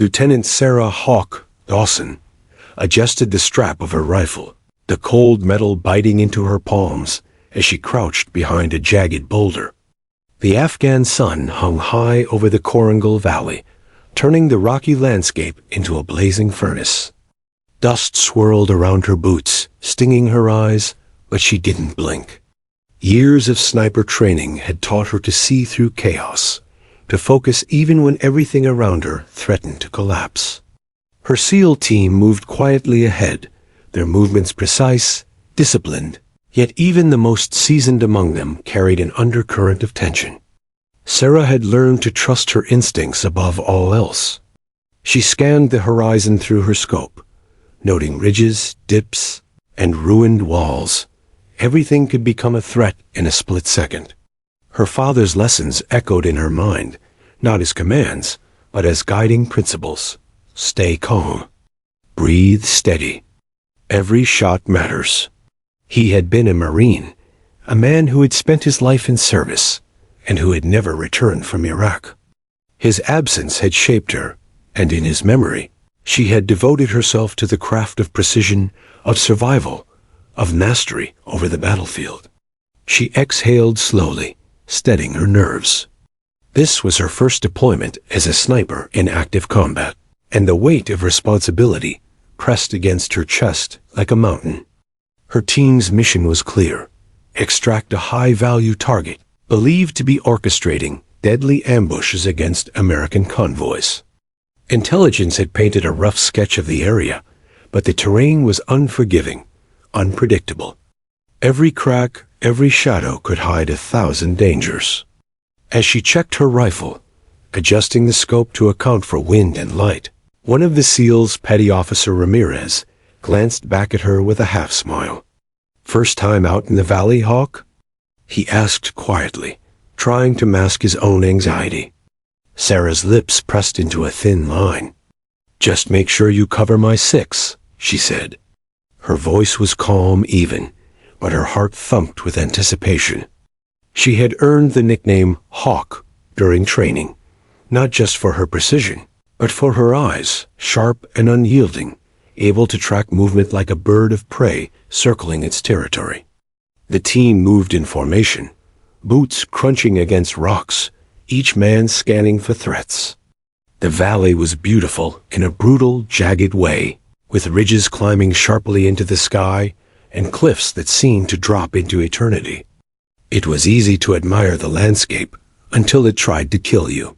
Lieutenant Sarah Hawk Dawson adjusted the strap of her rifle, the cold metal biting into her palms as she crouched behind a jagged boulder. The Afghan sun hung high over the Korangal Valley, turning the rocky landscape into a blazing furnace. Dust swirled around her boots, stinging her eyes, but she didn't blink. Years of sniper training had taught her to see through chaos, to focus even when everything around her threatened to collapse. Her SEAL team moved quietly ahead, their movements precise, disciplined, yet even the most seasoned among them carried an undercurrent of tension. Sarah had learned to trust her instincts above all else. She scanned the horizon through her scope, noting ridges, dips, and ruined walls. Everything could become a threat in a split second. Her father's lessons echoed in her mind, not as commands, but as guiding principles. Stay calm. Breathe steady. Every shot matters. He had been a Marine, a man who had spent his life in service, and who had never returned from Iraq. His absence had shaped her, and in his memory, she had devoted herself to the craft of precision, of survival, of mastery over the battlefield. She exhaled slowly, steadying her nerves. This was her first deployment as a sniper in active combat, and the weight of responsibility pressed against her chest like a mountain. Her team's mission was clear: extract a high-value target, believed to be orchestrating deadly ambushes against American convoys. Intelligence had painted a rough sketch of the area, but the terrain was unforgiving, unpredictable. Every crack, every shadow could hide 1,000 dangers. As she checked her rifle, adjusting the scope to account for wind and light, one of the SEALs, Petty Officer Ramirez, glanced back at her with a half-smile. "First time out in the valley, Hawk?" he asked quietly, trying to mask his own anxiety. Sarah's lips pressed into a thin line. "Just make sure you cover my 6, she said. Her voice was calm, even, but her heart thumped with anticipation. She had earned the nickname Hawk during training, not just for her precision, but for her eyes, sharp and unyielding, able to track movement like a bird of prey circling its territory. The team moved in formation, boots crunching against rocks, each man scanning for threats. The valley was beautiful in a brutal, jagged way, with ridges climbing sharply into the sky and cliffs that seemed to drop into eternity. It was easy to admire the landscape until it tried to kill you.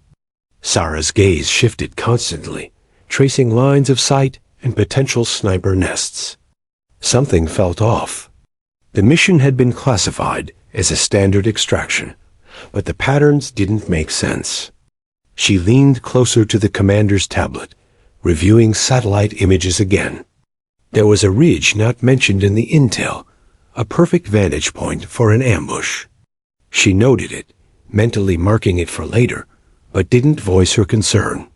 Sarah's gaze shifted constantly, tracing lines of sight and potential sniper nests. Something felt off. The mission had been classified as a standard extraction, but the patterns didn't make sense. She leaned closer to the commander's tablet, reviewing satellite images again. There was a ridge not mentioned in the intel, a perfect vantage point for an ambush. She noted it, mentally marking it for later, but didn't voice her concern.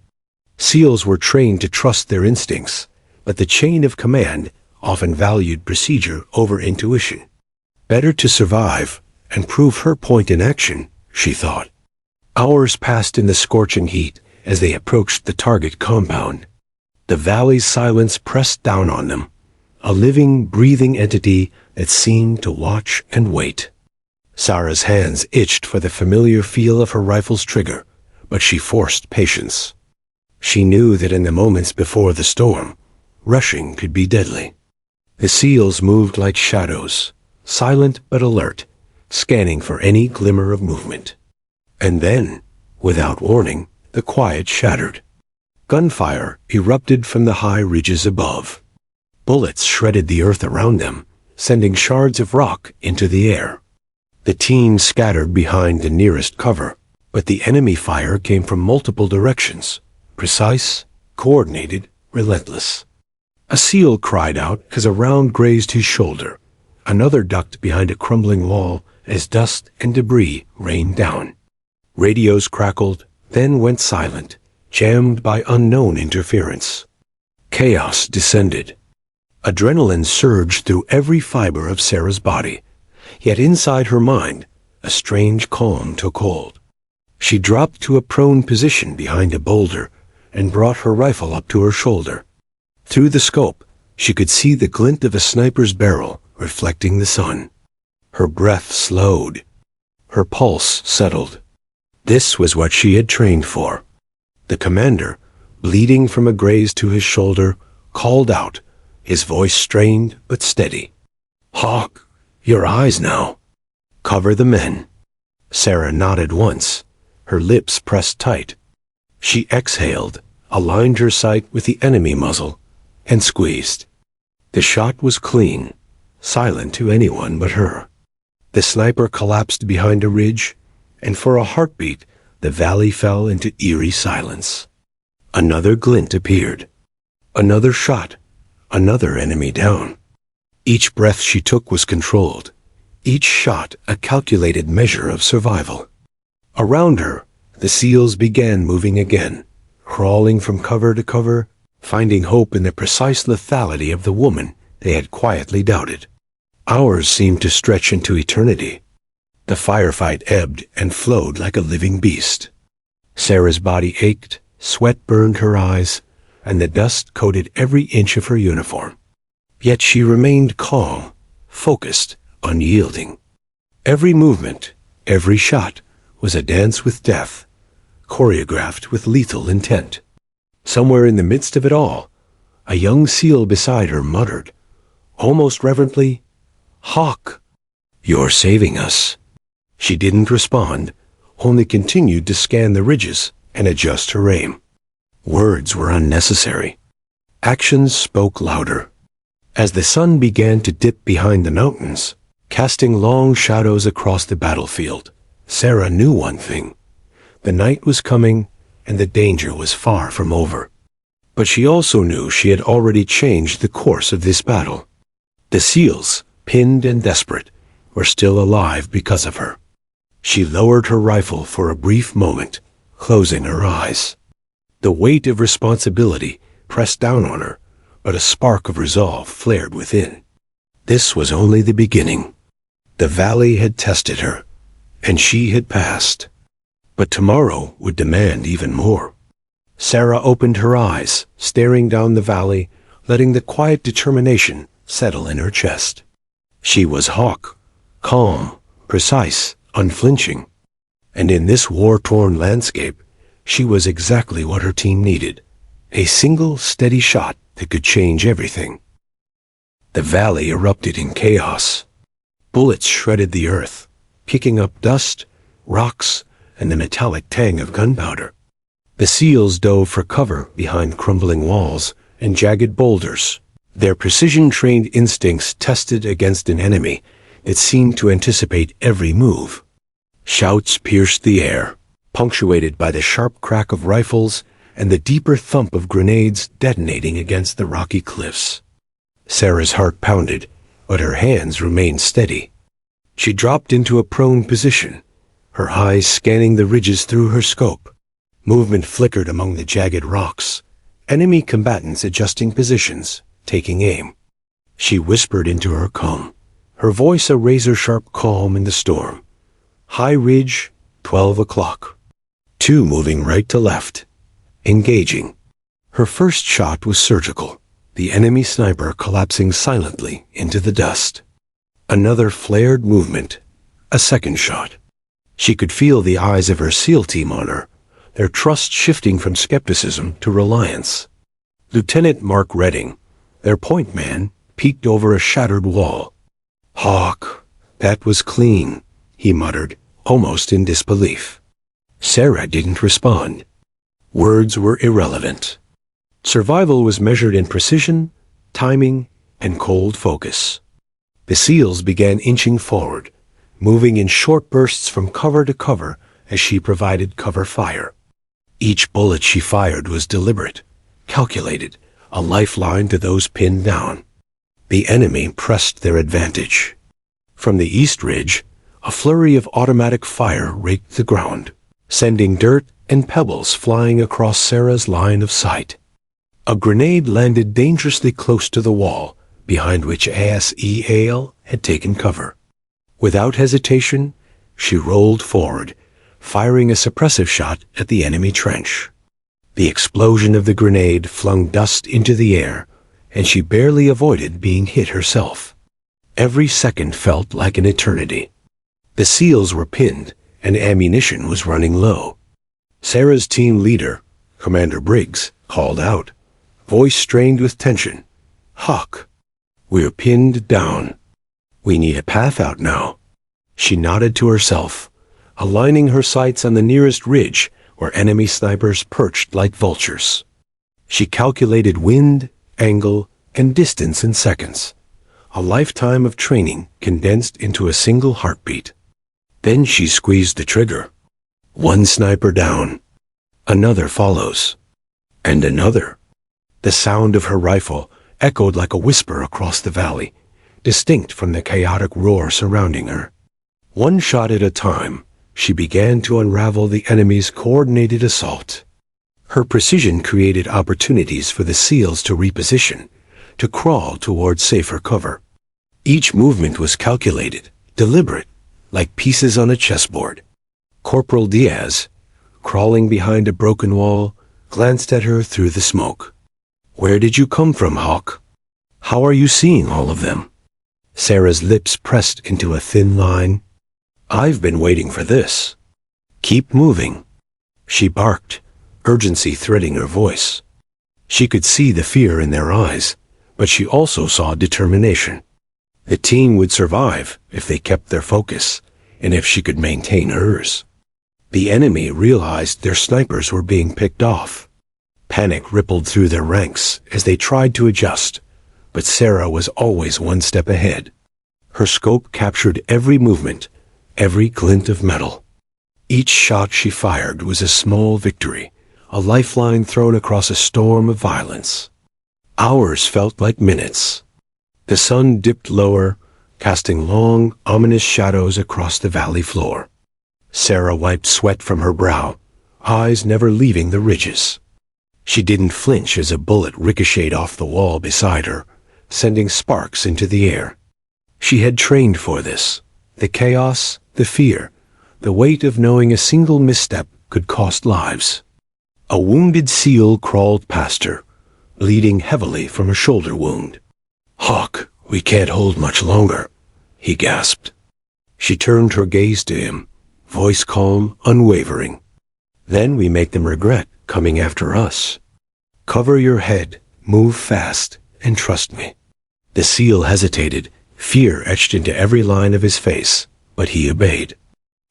SEALs were trained to trust their instincts, but the chain of command often valued procedure over intuition. Better to survive and prove her point in action, she thought. Hours passed in the scorching heat as they approached the target compound. The valley's silence pressed down on them, a living, breathing entity that seemed to watch and wait. Sarah's hands itched for the familiar feel of her rifle's trigger, but she forced patience. She knew that in the moments before the storm, rushing could be deadly. The SEALs moved like shadows, silent but alert, scanning for any glimmer of movement. And then, without warning, the quiet shattered. Gunfire erupted from the high ridges above. Bullets shredded the earth around them, sending shards of rock into the air. The team scattered behind the nearest cover, but the enemy fire came from multiple directions, precise, coordinated, relentless. A SEAL cried out as a round grazed his shoulder. Another ducked behind a crumbling wall as dust and debris rained down. Radios crackled, then went silent, jammed by unknown interference. Chaos descended. Adrenaline surged through every fiber of Sarah's body, yet inside her mind, a strange calm took hold. She dropped to a prone position behind a boulder and brought her rifle up to her shoulder. Through the scope, she could see the glint of a sniper's barrel reflecting the sun. Her breath slowed. Her pulse settled. This was what she had trained for. The commander, bleeding from a graze to his shoulder, called out, his voice strained but steady. "Hawk, your eyes now. Cover the men." Sarah nodded once, her lips pressed tight. She exhaled, aligned her sight with the enemy muzzle, and squeezed. The shot was clean, silent to anyone but her. The sniper collapsed behind a ridge, and for a heartbeat, the valley fell into eerie silence. Another glint appeared. Another shot. Another enemy down. Each breath she took was controlled. Each shot a calculated measure of survival. Around her, the SEALs began moving again, crawling from cover to cover, finding hope in the precise lethality of the woman they had quietly doubted. Hours seemed to stretch into eternity. The firefight ebbed and flowed like a living beast. Sarah's body ached, sweat burned her eyes, and the dust coated every inch of her uniform. Yet she remained calm, focused, unyielding. Every movement, every shot, was a dance with death, choreographed with lethal intent. Somewhere in the midst of it all, a young SEAL beside her muttered, almost reverently, "Hawk, you're saving us." She didn't respond, only continued to scan the ridges and adjust her aim. Words were unnecessary. Actions spoke louder. As the sun began to dip behind the mountains, casting long shadows across the battlefield, Sarah knew one thing. The night was coming, and the danger was far from over. But she also knew she had already changed the course of this battle. The SEALs, pinned and desperate, were still alive because of her. She lowered her rifle for a brief moment, closing her eyes. The weight of responsibility pressed down on her, but a spark of resolve flared within. This was only the beginning. The valley had tested her, and she had passed. But tomorrow would demand even more. Sarah opened her eyes, staring down the valley, letting the quiet determination settle in her chest. She was Hawk, calm, precise, unflinching. And in this war-torn landscape, she was exactly what her team needed. A single, steady shot that could change everything. The valley erupted in chaos. Bullets shredded the earth, kicking up dust, rocks, and the metallic tang of gunpowder. The SEALs dove for cover behind crumbling walls and jagged boulders, their precision-trained instincts tested against an enemy that seemed to anticipate every move. Shouts pierced the air, punctuated by the sharp crack of rifles and the deeper thump of grenades detonating against the rocky cliffs. Sarah's heart pounded, but her hands remained steady. She dropped into a prone position, her eyes scanning the ridges through her scope. Movement flickered among the jagged rocks, enemy combatants adjusting positions, taking aim. She whispered into her calm, her voice a razor-sharp calm in the storm. High ridge, 12 o'clock. 2 moving right to left. Engaging. Her first shot was surgical, the enemy sniper collapsing silently into the dust. Another flared movement, a second shot. She could feel the eyes of her SEAL team on her, their trust shifting from skepticism to reliance. Lieutenant Mark Redding, their point man, peeked over a shattered wall. "Hawk, that was clean," he muttered, almost in disbelief. Sarah didn't respond. Words were irrelevant. Survival was measured in precision, timing, and cold focus. The SEALs began inching forward, moving in short bursts from cover to cover as she provided cover fire. Each bullet she fired was deliberate, calculated, a lifeline to those pinned down. The enemy pressed their advantage. From the east ridge, a flurry of automatic fire raked the ground, sending dirt and pebbles flying across Sarah's line of sight. A grenade landed dangerously close to the wall, behind which ASEAL had taken cover. Without hesitation, she rolled forward, firing a suppressive shot at the enemy trench. The explosion of the grenade flung dust into the air, and she barely avoided being hit herself. Every second felt like an eternity. The SEALs were pinned, and ammunition was running low. Sarah's team leader, Commander Briggs, called out, voice strained with tension. "Huck, we're pinned down. We need a path out now." She nodded to herself, aligning her sights on the nearest ridge where enemy snipers perched like vultures. She calculated wind, angle, and distance in seconds, a lifetime of training condensed into a single heartbeat. Then she squeezed the trigger. One sniper down. Another follows. And another. The sound of her rifle echoed like a whisper across the valley, distinct from the chaotic roar surrounding her. One shot at a time, she began to unravel the enemy's coordinated assault. Her precision created opportunities for the SEALs to reposition, to crawl toward safer cover. Each movement was calculated, deliberate, like pieces on a chessboard. Corporal Diaz, crawling behind a broken wall, glanced at her through the smoke. "Where did you come from, Hawk? How are you seeing all of them?" Sarah's lips pressed into a thin line. "I've been waiting for this. Keep moving," she barked, urgency threading her voice. She could see the fear in their eyes, but she also saw determination. The team would survive if they kept their focus, and if she could maintain hers. The enemy realized their snipers were being picked off. Panic rippled through their ranks as they tried to adjust, but Sarah was always one step ahead. Her scope captured every movement, every glint of metal. Each shot she fired was a small victory, a lifeline thrown across a storm of violence. Hours felt like minutes. The sun dipped lower, casting long, ominous shadows across the valley floor. Sarah wiped sweat from her brow, eyes never leaving the ridges. She didn't flinch as a bullet ricocheted off the wall beside her, sending sparks into the air. She had trained for this. The chaos, the fear, the weight of knowing a single misstep could cost lives. A wounded SEAL crawled past her, bleeding heavily from a shoulder wound. "Hawk, we can't hold much longer," he gasped. She turned her gaze to him, voice calm, unwavering. "Then we make them regret coming after us. Cover your head, move fast, and trust me." The SEAL hesitated, fear etched into every line of his face, but he obeyed.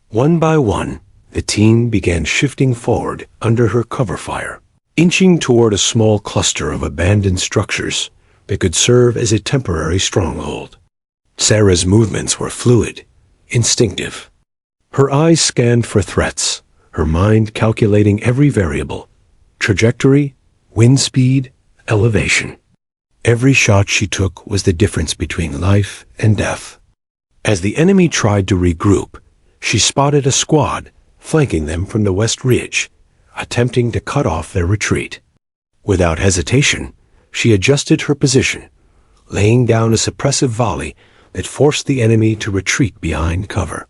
One by one, the team began shifting forward under her cover fire, inching toward a small cluster of abandoned structures that could serve as a temporary stronghold. Sarah's movements were fluid, instinctive. Her eyes scanned for threats, her mind calculating every variable: trajectory, wind speed, elevation. Every shot she took was the difference between life and death. As the enemy tried to regroup, she spotted a squad flanking them from the west ridge, attempting to cut off their retreat. Without hesitation, she adjusted her position, laying down a suppressive volley that forced the enemy to retreat behind cover.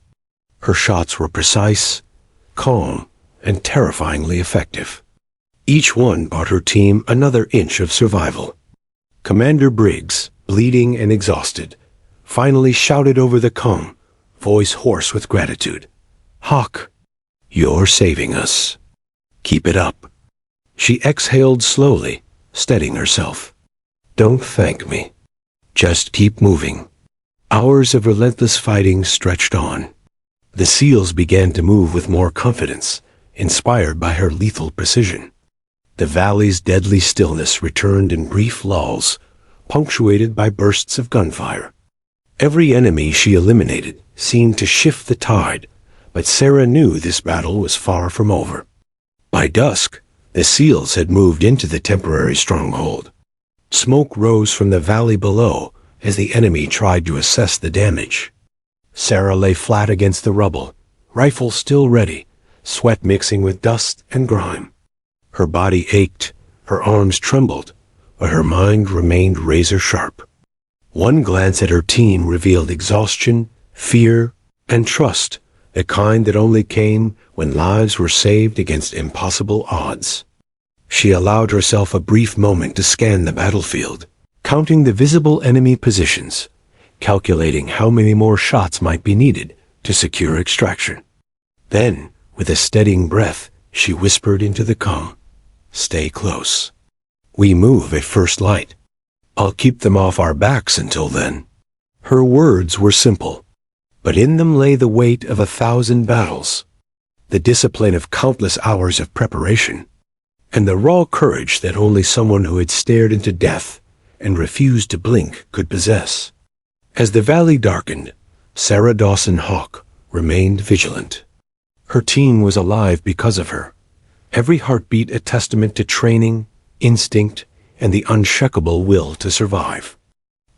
Her shots were precise, calm, and terrifyingly effective. Each one brought her team another inch of survival. Commander Briggs, bleeding and exhausted, finally shouted over the comm, voice hoarse with gratitude. "Hawk, you're saving us. Keep it up." She exhaled slowly, steadying herself. "Don't thank me. Just keep moving." Hours of relentless fighting stretched on. The SEALs began to move with more confidence, inspired by her lethal precision. The valley's deadly stillness returned in brief lulls, punctuated by bursts of gunfire. Every enemy she eliminated seemed to shift the tide, but Sarah knew this battle was far from over. By dusk, the SEALs had moved into the temporary stronghold. Smoke rose from the valley below as the enemy tried to assess the damage. Sarah lay flat against the rubble, rifle still ready, sweat mixing with dust and grime. Her body ached, her arms trembled, but her mind remained razor-sharp. One glance at her team revealed exhaustion, fear, and trust, the kind that only came when lives were saved against impossible odds. She allowed herself a brief moment to scan the battlefield, counting the visible enemy positions, calculating how many more shots might be needed to secure extraction. Then, with a steadying breath, she whispered into the calm, "Stay close. We move at first light. I'll keep them off our backs until then." Her words were simple, but in them lay the weight of 1,000 battles, the discipline of countless hours of preparation, and the raw courage that only someone who had stared into death and refused to blink could possess. As the valley darkened, Sarah Dawson Hawk remained vigilant. Her team was alive because of her, every heartbeat a testament to training, instinct, and the unshakable will to survive.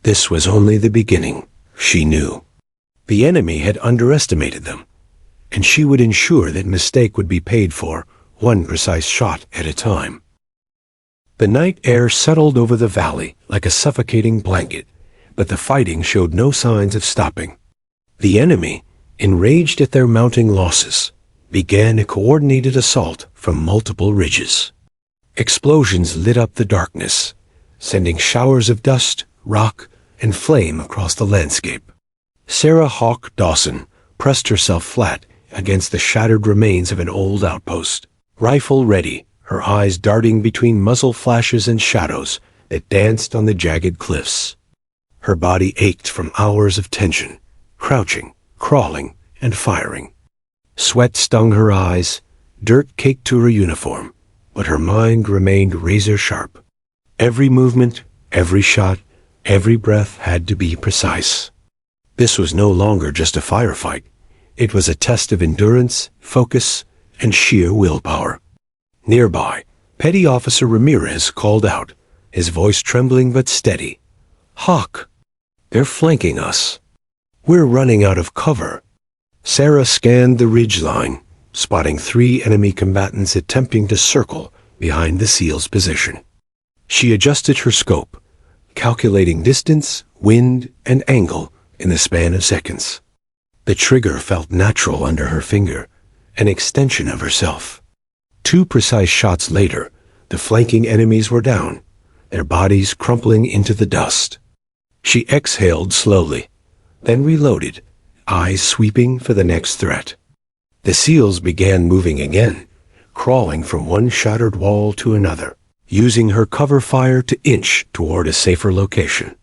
This was only the beginning, she knew. The enemy had underestimated them, and she would ensure that mistake would be paid for, one precise shot at a time. The night air settled over the valley like a suffocating blanket, but the fighting showed no signs of stopping. The enemy, enraged at their mounting losses, began a coordinated assault from multiple ridges. Explosions lit up the darkness, sending showers of dust, rock, and flame across the landscape. Sarah Hawk Dawson pressed herself flat against the shattered remains of an old outpost, rifle ready, her eyes darting between muzzle flashes and shadows that danced on the jagged cliffs. Her body ached from hours of tension, crouching, crawling, and firing. Sweat stung her eyes, dirt caked to her uniform, but her mind remained razor-sharp. Every movement, every shot, every breath had to be precise. This was no longer just a firefight. It was a test of endurance, focus, and sheer willpower. Nearby, Petty Officer Ramirez called out, his voice trembling but steady. "Hawk, they're flanking us. We're running out of cover." Sarah scanned the ridgeline, spotting 3 enemy combatants attempting to circle behind the SEAL's position. She adjusted her scope, calculating distance, wind, and angle in the span of seconds. The trigger felt natural under her finger, an extension of herself. 2 precise shots later, the flanking enemies were down, their bodies crumpling into the dust. She exhaled slowly, then reloaded, eyes sweeping for the next threat. The SEALs began moving again, crawling from one shattered wall to another, using her cover fire to inch toward a safer location.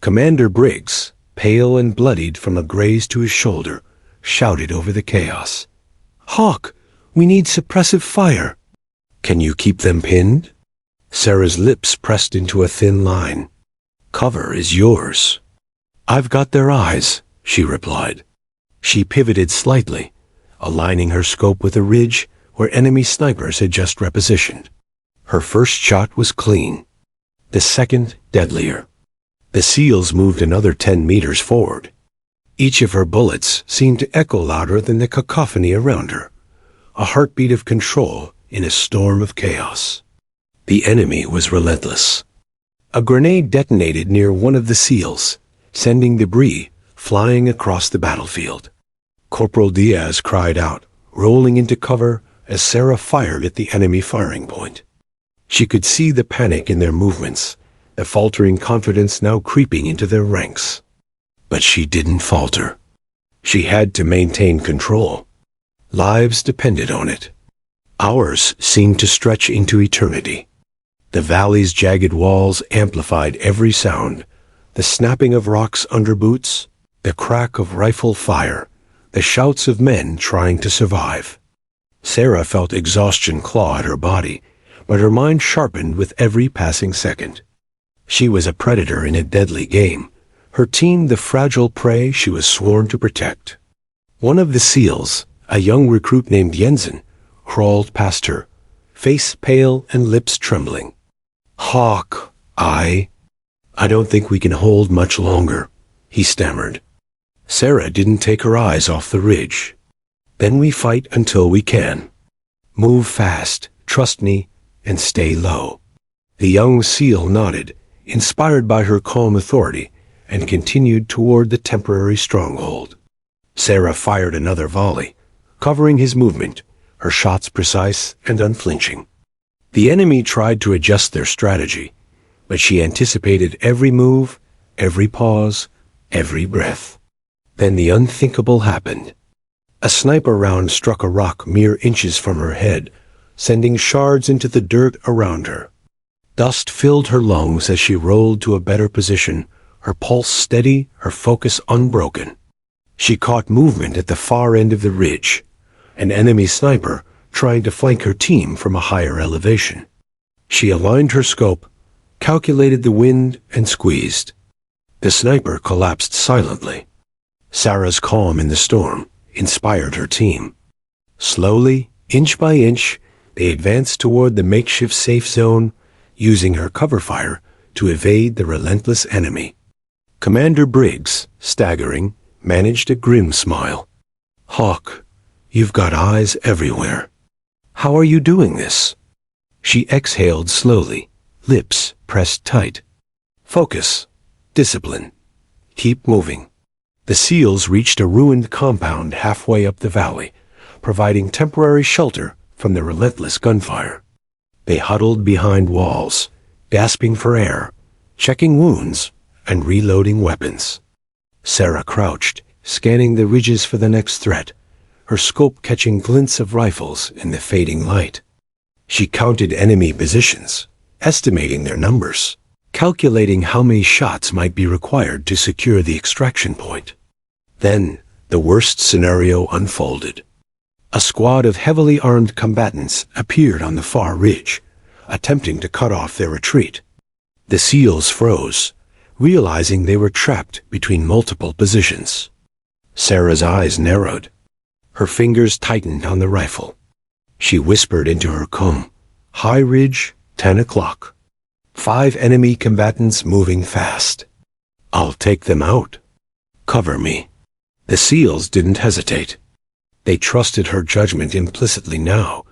Commander Briggs, pale and bloodied from a graze to his shoulder, shouted over the chaos. "Hawk, we need suppressive fire." "Can you keep them pinned?" Sarah's lips pressed into a thin line. "Cover is yours." "I've got their eyes," she replied. She pivoted slightly, aligning her scope with a ridge where enemy snipers had just repositioned. Her first shot was clean, the second deadlier. The SEALs moved another 10 meters forward. Each of her bullets seemed to echo louder than the cacophony around her, a heartbeat of control in a storm of chaos. The enemy was relentless. A grenade detonated near one of the SEALs, sending debris flying across the battlefield. Corporal Diaz cried out, rolling into cover as Sarah fired at the enemy firing point. She could see the panic in their movements, the faltering confidence now creeping into their ranks. But she didn't falter. She had to maintain control. Lives depended on it. Hours seemed to stretch into eternity. The valley's jagged walls amplified every sound, the snapping of rocks under boots, the crack of rifle fire, the shouts of men trying to survive. Sarah felt exhaustion claw at her body, but her mind sharpened with every passing second. She was a predator in a deadly game, her team the fragile prey she was sworn to protect. One of the SEALs, a young recruit named Jensen, crawled past her, face pale and lips trembling. "Hawk, I don't think we can hold much longer," he stammered. Sarah didn't take her eyes off the ridge. "Then we fight until we can. Move fast, trust me, and stay low." The young SEAL nodded, inspired by her calm authority, and continued toward the temporary stronghold. Sarah fired another volley, covering his movement, her shots precise and unflinching. The enemy tried to adjust their strategy, but she anticipated every move, every pause, every breath. Then the unthinkable happened. A sniper round struck a rock mere inches from her head, sending shards into the dirt around her. Dust filled her lungs as she rolled to a better position, her pulse steady, her focus unbroken. She caught movement at the far end of the ridge, an enemy sniper trying to flank her team from a higher elevation. She aligned her scope, calculated the wind, and squeezed. The sniper collapsed silently. Sarah's calm in the storm inspired her team. Slowly, inch by inch, they advanced toward the makeshift safe zone, using her cover fire to evade the relentless enemy. Commander Briggs, staggering, managed a grim smile. "Hawk, you've got eyes everywhere. How are you doing this?" She exhaled slowly, lips pressed tight. "Focus. Discipline. Keep moving." The SEALs reached a ruined compound halfway up the valley, providing temporary shelter from the relentless gunfire. They huddled behind walls, gasping for air, checking wounds, and reloading weapons. Sarah crouched, scanning the ridges for the next threat, her scope catching glints of rifles in the fading light. She counted enemy positions, estimating their numbers, calculating how many shots might be required to secure the extraction point. Then, the worst scenario unfolded. A squad of heavily armed combatants appeared on the far ridge, attempting to cut off their retreat. The SEALs froze, realizing they were trapped between multiple positions. Sarah's eyes narrowed. Her fingers tightened on the rifle. She whispered into her comb, "High ridge, 10 o'clock. 5 enemy combatants moving fast. I'll take them out. Cover me." The SEALs didn't hesitate. They trusted her judgment implicitly now,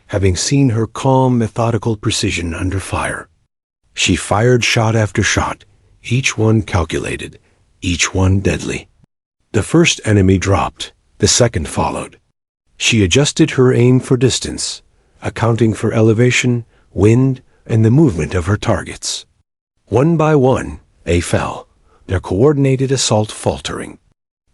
having seen her calm, methodical precision under fire. She fired shot after shot, each one calculated, each one deadly. The first enemy dropped, the second followed. She adjusted her aim for distance, accounting for elevation, wind, and the movement of her targets. One by one, they fell, their coordinated assault faltering.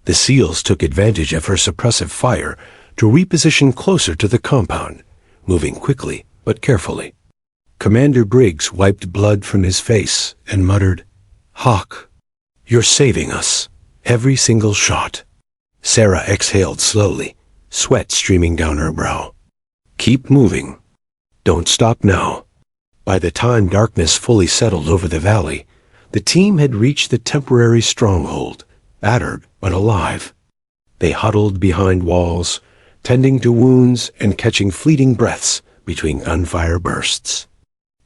The SEALs took advantage of her suppressive fire to reposition closer to the compound, moving quickly but carefully. Commander Briggs wiped blood from his face and muttered, "Hawk, you're saving us, every single shot." Sarah exhaled slowly, sweat streaming down her brow. "Keep moving. Don't stop now." By the time darkness fully settled over the valley, the team had reached the temporary stronghold, battered but alive. They huddled behind walls, tending to wounds and catching fleeting breaths between gunfire bursts.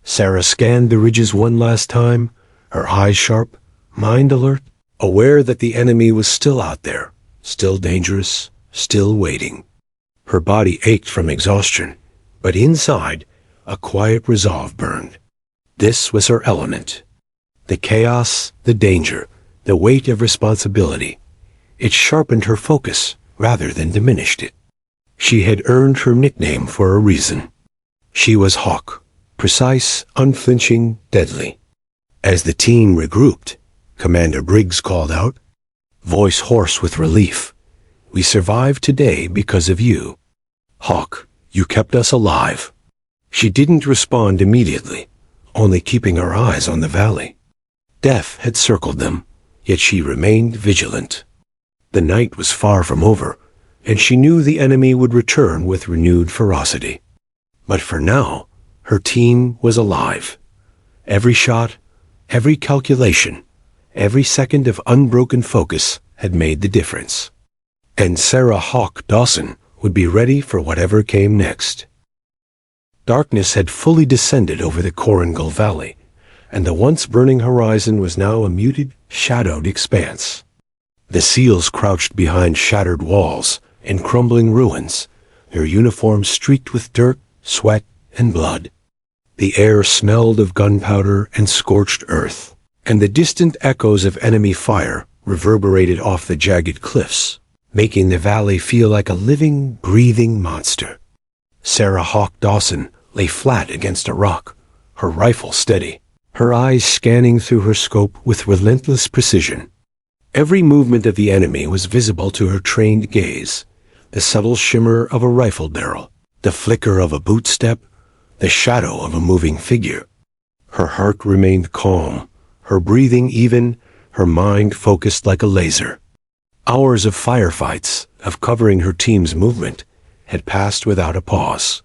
Sarah scanned the ridges one last time, her eyes sharp, mind alert, aware that the enemy was still out there, still dangerous, still waiting. Her body ached from exhaustion, but inside, a quiet resolve burned. This was her element. The chaos, the danger, the weight of responsibility. It sharpened her focus rather than diminished it. She had earned her nickname for a reason. She was Hawk, precise, unflinching, deadly. As the team regrouped, Commander Briggs called out, voice hoarse with relief, "We survived today because of you. Hawk, you kept us alive." She didn't respond immediately, only keeping her eyes on the valley. Death had circled them, yet she remained vigilant. The night was far from over, and she knew the enemy would return with renewed ferocity. But for now, her team was alive. Every shot, every calculation, every second of unbroken focus had made the difference. And Sarah Hawk Dawson would be ready for whatever came next. Darkness had fully descended over the Coringal Valley, and the once burning horizon was now a muted, shadowed expanse. The SEALs crouched behind shattered walls and crumbling ruins, their uniforms streaked with dirt, sweat, and blood. The air smelled of gunpowder and scorched earth, and the distant echoes of enemy fire reverberated off the jagged cliffs, making the valley feel like a living, breathing monster. Sarah Hawk Dawson lay flat against a rock, her rifle steady, her eyes scanning through her scope with relentless precision. Every movement of the enemy was visible to her trained gaze, the subtle shimmer of a rifle barrel, the flicker of a boot step, the shadow of a moving figure. Her heart remained calm, her breathing even, her mind focused like a laser. Hours of firefights, of covering her team's movement, had passed without a pause.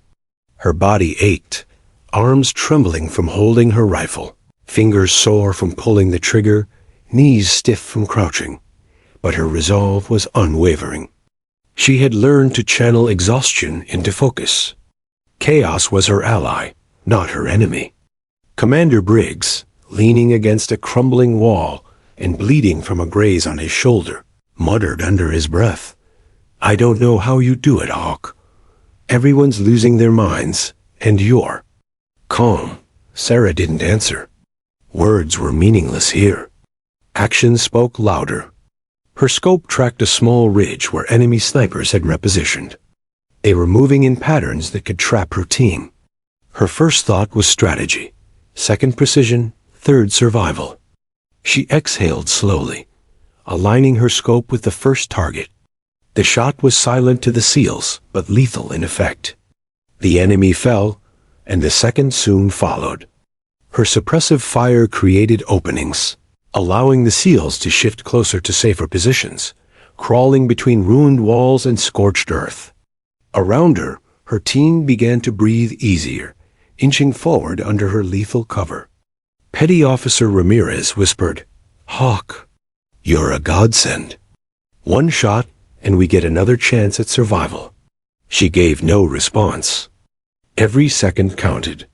Her body ached, arms trembling from holding her rifle, fingers sore from pulling the trigger, knees stiff from crouching. But her resolve was unwavering. She had learned to channel exhaustion into focus. Chaos was her ally, not her enemy. Commander Briggs, leaning against a crumbling wall and bleeding from a graze on his shoulder, muttered under his breath, "I don't know how you do it, Hawk. Everyone's losing their minds, and you're..." Calm. Sarah didn't answer. Words were meaningless here. Action spoke louder. Her scope tracked a small ridge where enemy snipers had repositioned. They were moving in patterns that could trap her team. Her first thought was strategy, second precision, third survival. She exhaled slowly, aligning her scope with the first target. The shot was silent to the SEALs, but lethal in effect. The enemy fell, and the second soon followed. Her suppressive fire created openings, allowing the SEALs to shift closer to safer positions, crawling between ruined walls and scorched earth. Around her, her team began to breathe easier, inching forward under her lethal cover. Petty Officer Ramirez whispered, "Hawk, you're a godsend. One shot, and we get another chance at survival." She gave no response. Every second counted.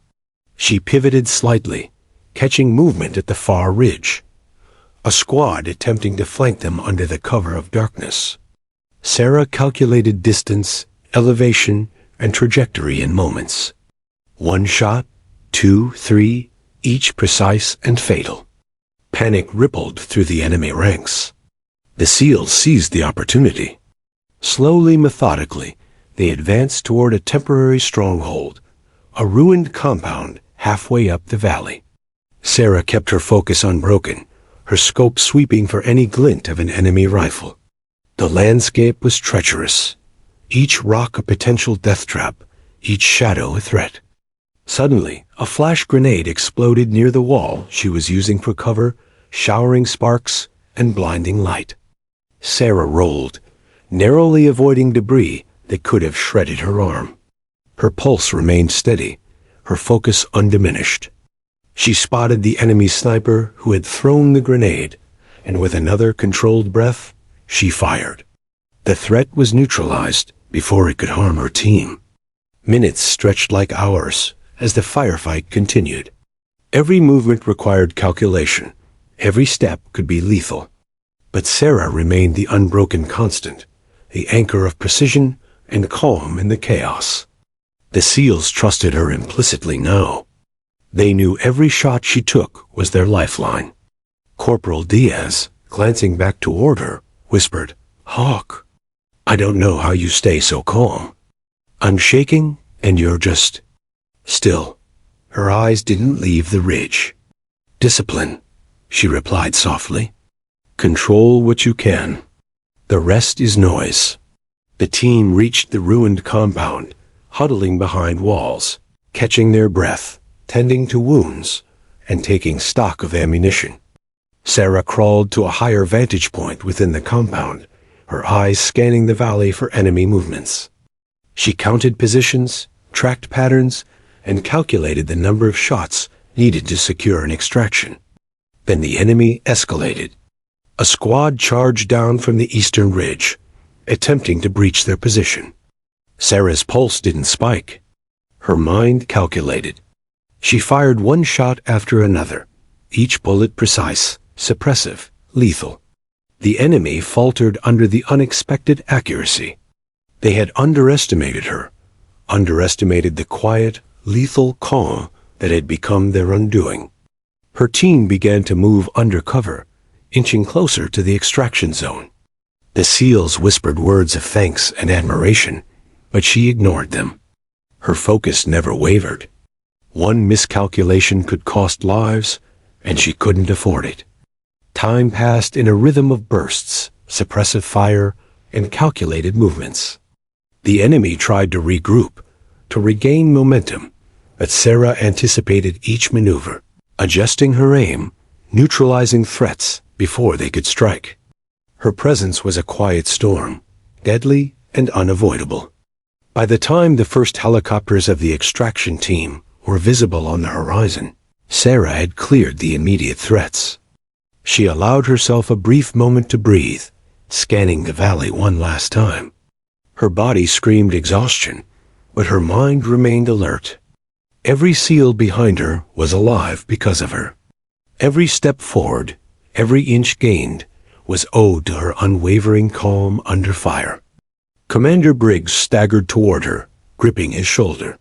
She pivoted slightly, catching movement at the far ridge. A squad attempting to flank them under the cover of darkness. Sarah calculated distance, elevation, and trajectory in moments. One shot, two, three, each precise and fatal. Panic rippled through the enemy ranks. The SEALs seized the opportunity. Slowly, methodically, they advanced toward a temporary stronghold, a ruined compound halfway up the valley. Sarah kept her focus unbroken, her scope sweeping for any glint of an enemy rifle. The landscape was treacherous, each rock a potential death trap, each shadow a threat. Suddenly, a flash grenade exploded near the wall she was using for cover, showering sparks and blinding light. Sarah rolled, narrowly avoiding debris that could have shredded her arm. Her pulse remained steady, her focus undiminished. She spotted the enemy sniper who had thrown the grenade, and with another controlled breath, she fired. The threat was neutralized before it could harm her team. Minutes stretched like hours as the firefight continued. Every movement required calculation. Every step could be lethal. But Sarah remained the unbroken constant, the anchor of precision and calm in the chaos. The SEALs trusted her implicitly now. They knew every shot she took was their lifeline. Corporal Diaz, glancing back toward her, whispered, "Hawk, I don't know how you stay so calm. I'm shaking, and you're just..." Still, her eyes didn't leave the ridge. "Discipline," she replied softly. "Control what you can. The rest is noise." The team reached the ruined compound, huddling behind walls, catching their breath, tending to wounds, and taking stock of ammunition. Sarah crawled to a higher vantage point within the compound, her eyes scanning the valley for enemy movements. She counted positions, tracked patterns, and calculated the number of shots needed to secure an extraction. Then the enemy escalated. A squad charged down from the eastern ridge, attempting to breach their position. Sarah's pulse didn't spike. Her mind calculated. She fired one shot after another, each bullet precise, suppressive, lethal. The enemy faltered under the unexpected accuracy. They had underestimated her, underestimated the quiet, lethal calm that had become their undoing. Her team began to move undercover, inching closer to the extraction zone. The SEALs whispered words of thanks and admiration, but she ignored them. Her focus never wavered. One miscalculation could cost lives, and she couldn't afford it. Time passed in a rhythm of bursts, suppressive fire, and calculated movements. The enemy tried to regroup, to regain momentum, but Sarah anticipated each maneuver, adjusting her aim, neutralizing threats before they could strike. Her presence was a quiet storm, deadly and unavoidable. By the time the first helicopters of the extraction team were visible on the horizon, Sarah had cleared the immediate threats. She allowed herself a brief moment to breathe, scanning the valley one last time. Her body screamed exhaustion, but her mind remained alert. Every SEAL behind her was alive because of her. Every step forward, every inch gained, was owed to her unwavering calm under fire. Commander Briggs staggered toward her, gripping his shoulder.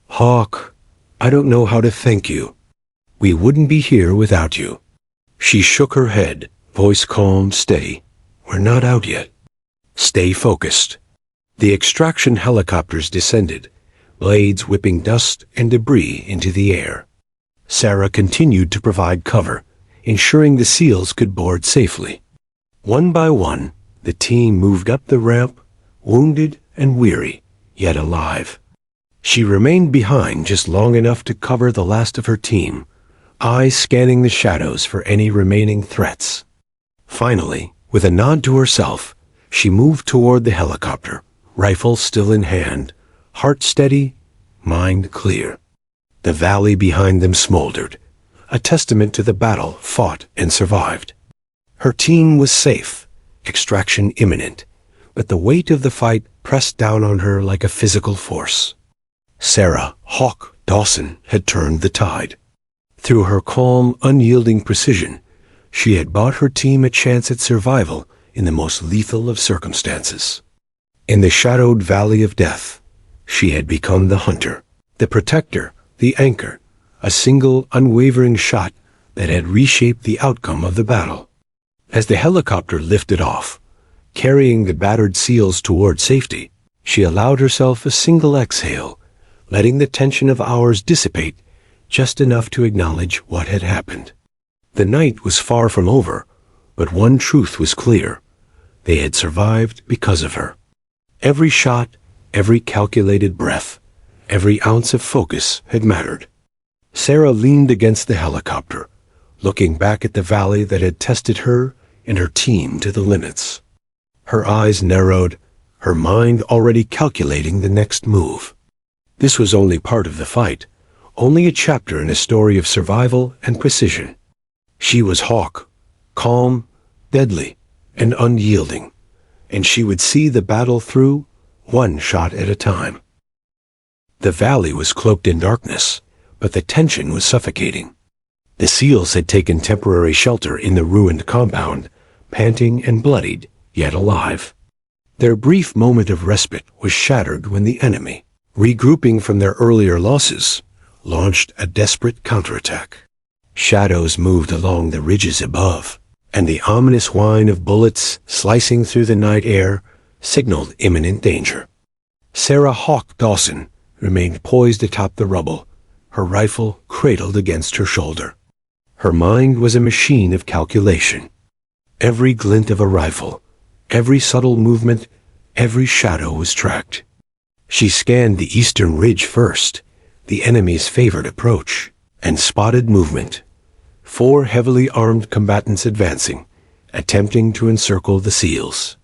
"Hawk, I don't know how to thank you. We wouldn't be here without you." She shook her head, voice calm, steady. "We're not out yet. Stay focused." The extraction helicopters descended, blades whipping dust and debris into the air. Sarah continued to provide cover, ensuring the SEALs could board safely. One by one, the team moved up the ramp, wounded and weary, yet alive. She remained behind just long enough to cover the last of her team, eyes scanning the shadows for any remaining threats. Finally, with a nod to herself, she moved toward the helicopter, rifle still in hand, heart steady, mind clear. The valley behind them smoldered, a testament to the battle fought and survived. Her team was safe, extraction imminent, but the weight of the fight pressed down on her like a physical force. Sarah "Hawk" Dawson had turned the tide. Through her calm, unyielding precision, she had bought her team a chance at survival in the most lethal of circumstances. In the shadowed valley of death, she had become the hunter, the protector, the anchor, a single, unwavering shot that had reshaped the outcome of the battle. As the helicopter lifted off, carrying the battered SEALs toward safety, she allowed herself a single exhale, letting the tension of hours dissipate just enough to acknowledge what had happened. The night was far from over, but one truth was clear. They had survived because of her. Every shot, every calculated breath, every ounce of focus had mattered. Sarah leaned against the helicopter, looking back at the valley that had tested her and her team to the limits. Her eyes narrowed, her mind already calculating the next move. This was only part of the fight, only a chapter in a story of survival and precision. She was Hawk, calm, deadly, and unyielding, and she would see the battle through, one shot at a time. The valley was cloaked in darkness, but the tension was suffocating. The SEALs had taken temporary shelter in the ruined compound, panting and bloodied, yet alive. Their brief moment of respite was shattered when the enemy, regrouping from their earlier losses, launched a desperate counterattack. Shadows moved along the ridges above, and the ominous whine of bullets slicing through the night air signaled imminent danger. Sarah "Hawk" Dawson remained poised atop the rubble, her rifle cradled against her shoulder. Her mind was a machine of calculation. Every glint of a rifle, every subtle movement, every shadow was tracked. She scanned the eastern ridge first, the enemy's favored approach, and spotted movement. 4 heavily armed combatants advancing, attempting to encircle the SEALs.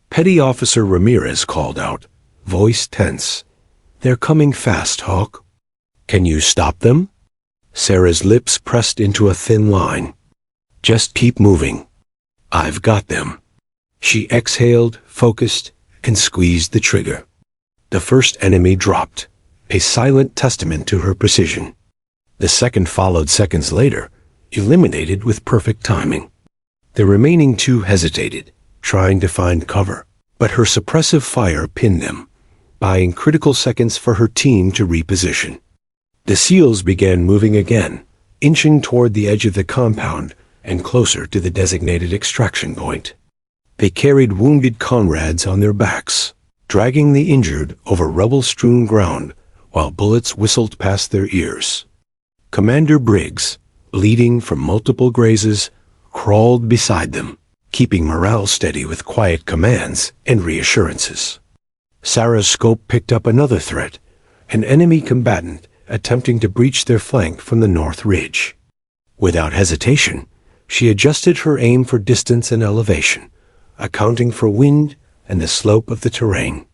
Petty Officer Ramirez called out, voice tense, "They're coming fast, Hawk." "Can you stop them?" Sarah's lips pressed into a thin line. "Just keep moving. I've got them." She exhaled, focused, and squeezed the trigger. The first enemy dropped, a silent testament to her precision. The second followed seconds later, eliminated with perfect timing. The remaining 2 hesitated, trying to find cover, but her suppressive fire pinned them, buying critical seconds for her team to reposition. The SEALs began moving again, inching toward the edge of the compound and closer to the designated extraction point. They carried wounded comrades on their backs, dragging the injured over rubble-strewn ground while bullets whistled past their ears. Commander Briggs, bleeding from multiple grazes, crawled beside them, keeping morale steady with quiet commands and reassurances. Sarah's scope picked up another threat, an enemy combatant attempting to breach their flank from the north ridge. Without hesitation, she adjusted her aim for distance and elevation, accounting for wind and the slope of the terrain.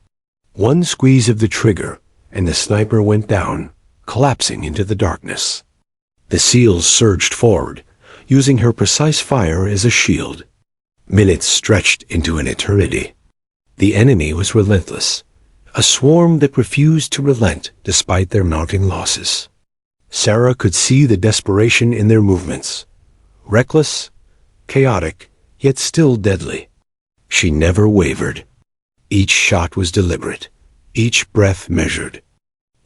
One squeeze of the trigger, and the sniper went down, collapsing into the darkness. The SEALs surged forward, using her precise fire as a shield. Minutes stretched into an eternity. The enemy was relentless, a swarm that refused to relent despite their mounting losses. Sarah could see the desperation in their movements. Reckless, chaotic, yet still deadly. She never wavered. Each shot was deliberate, each breath measured.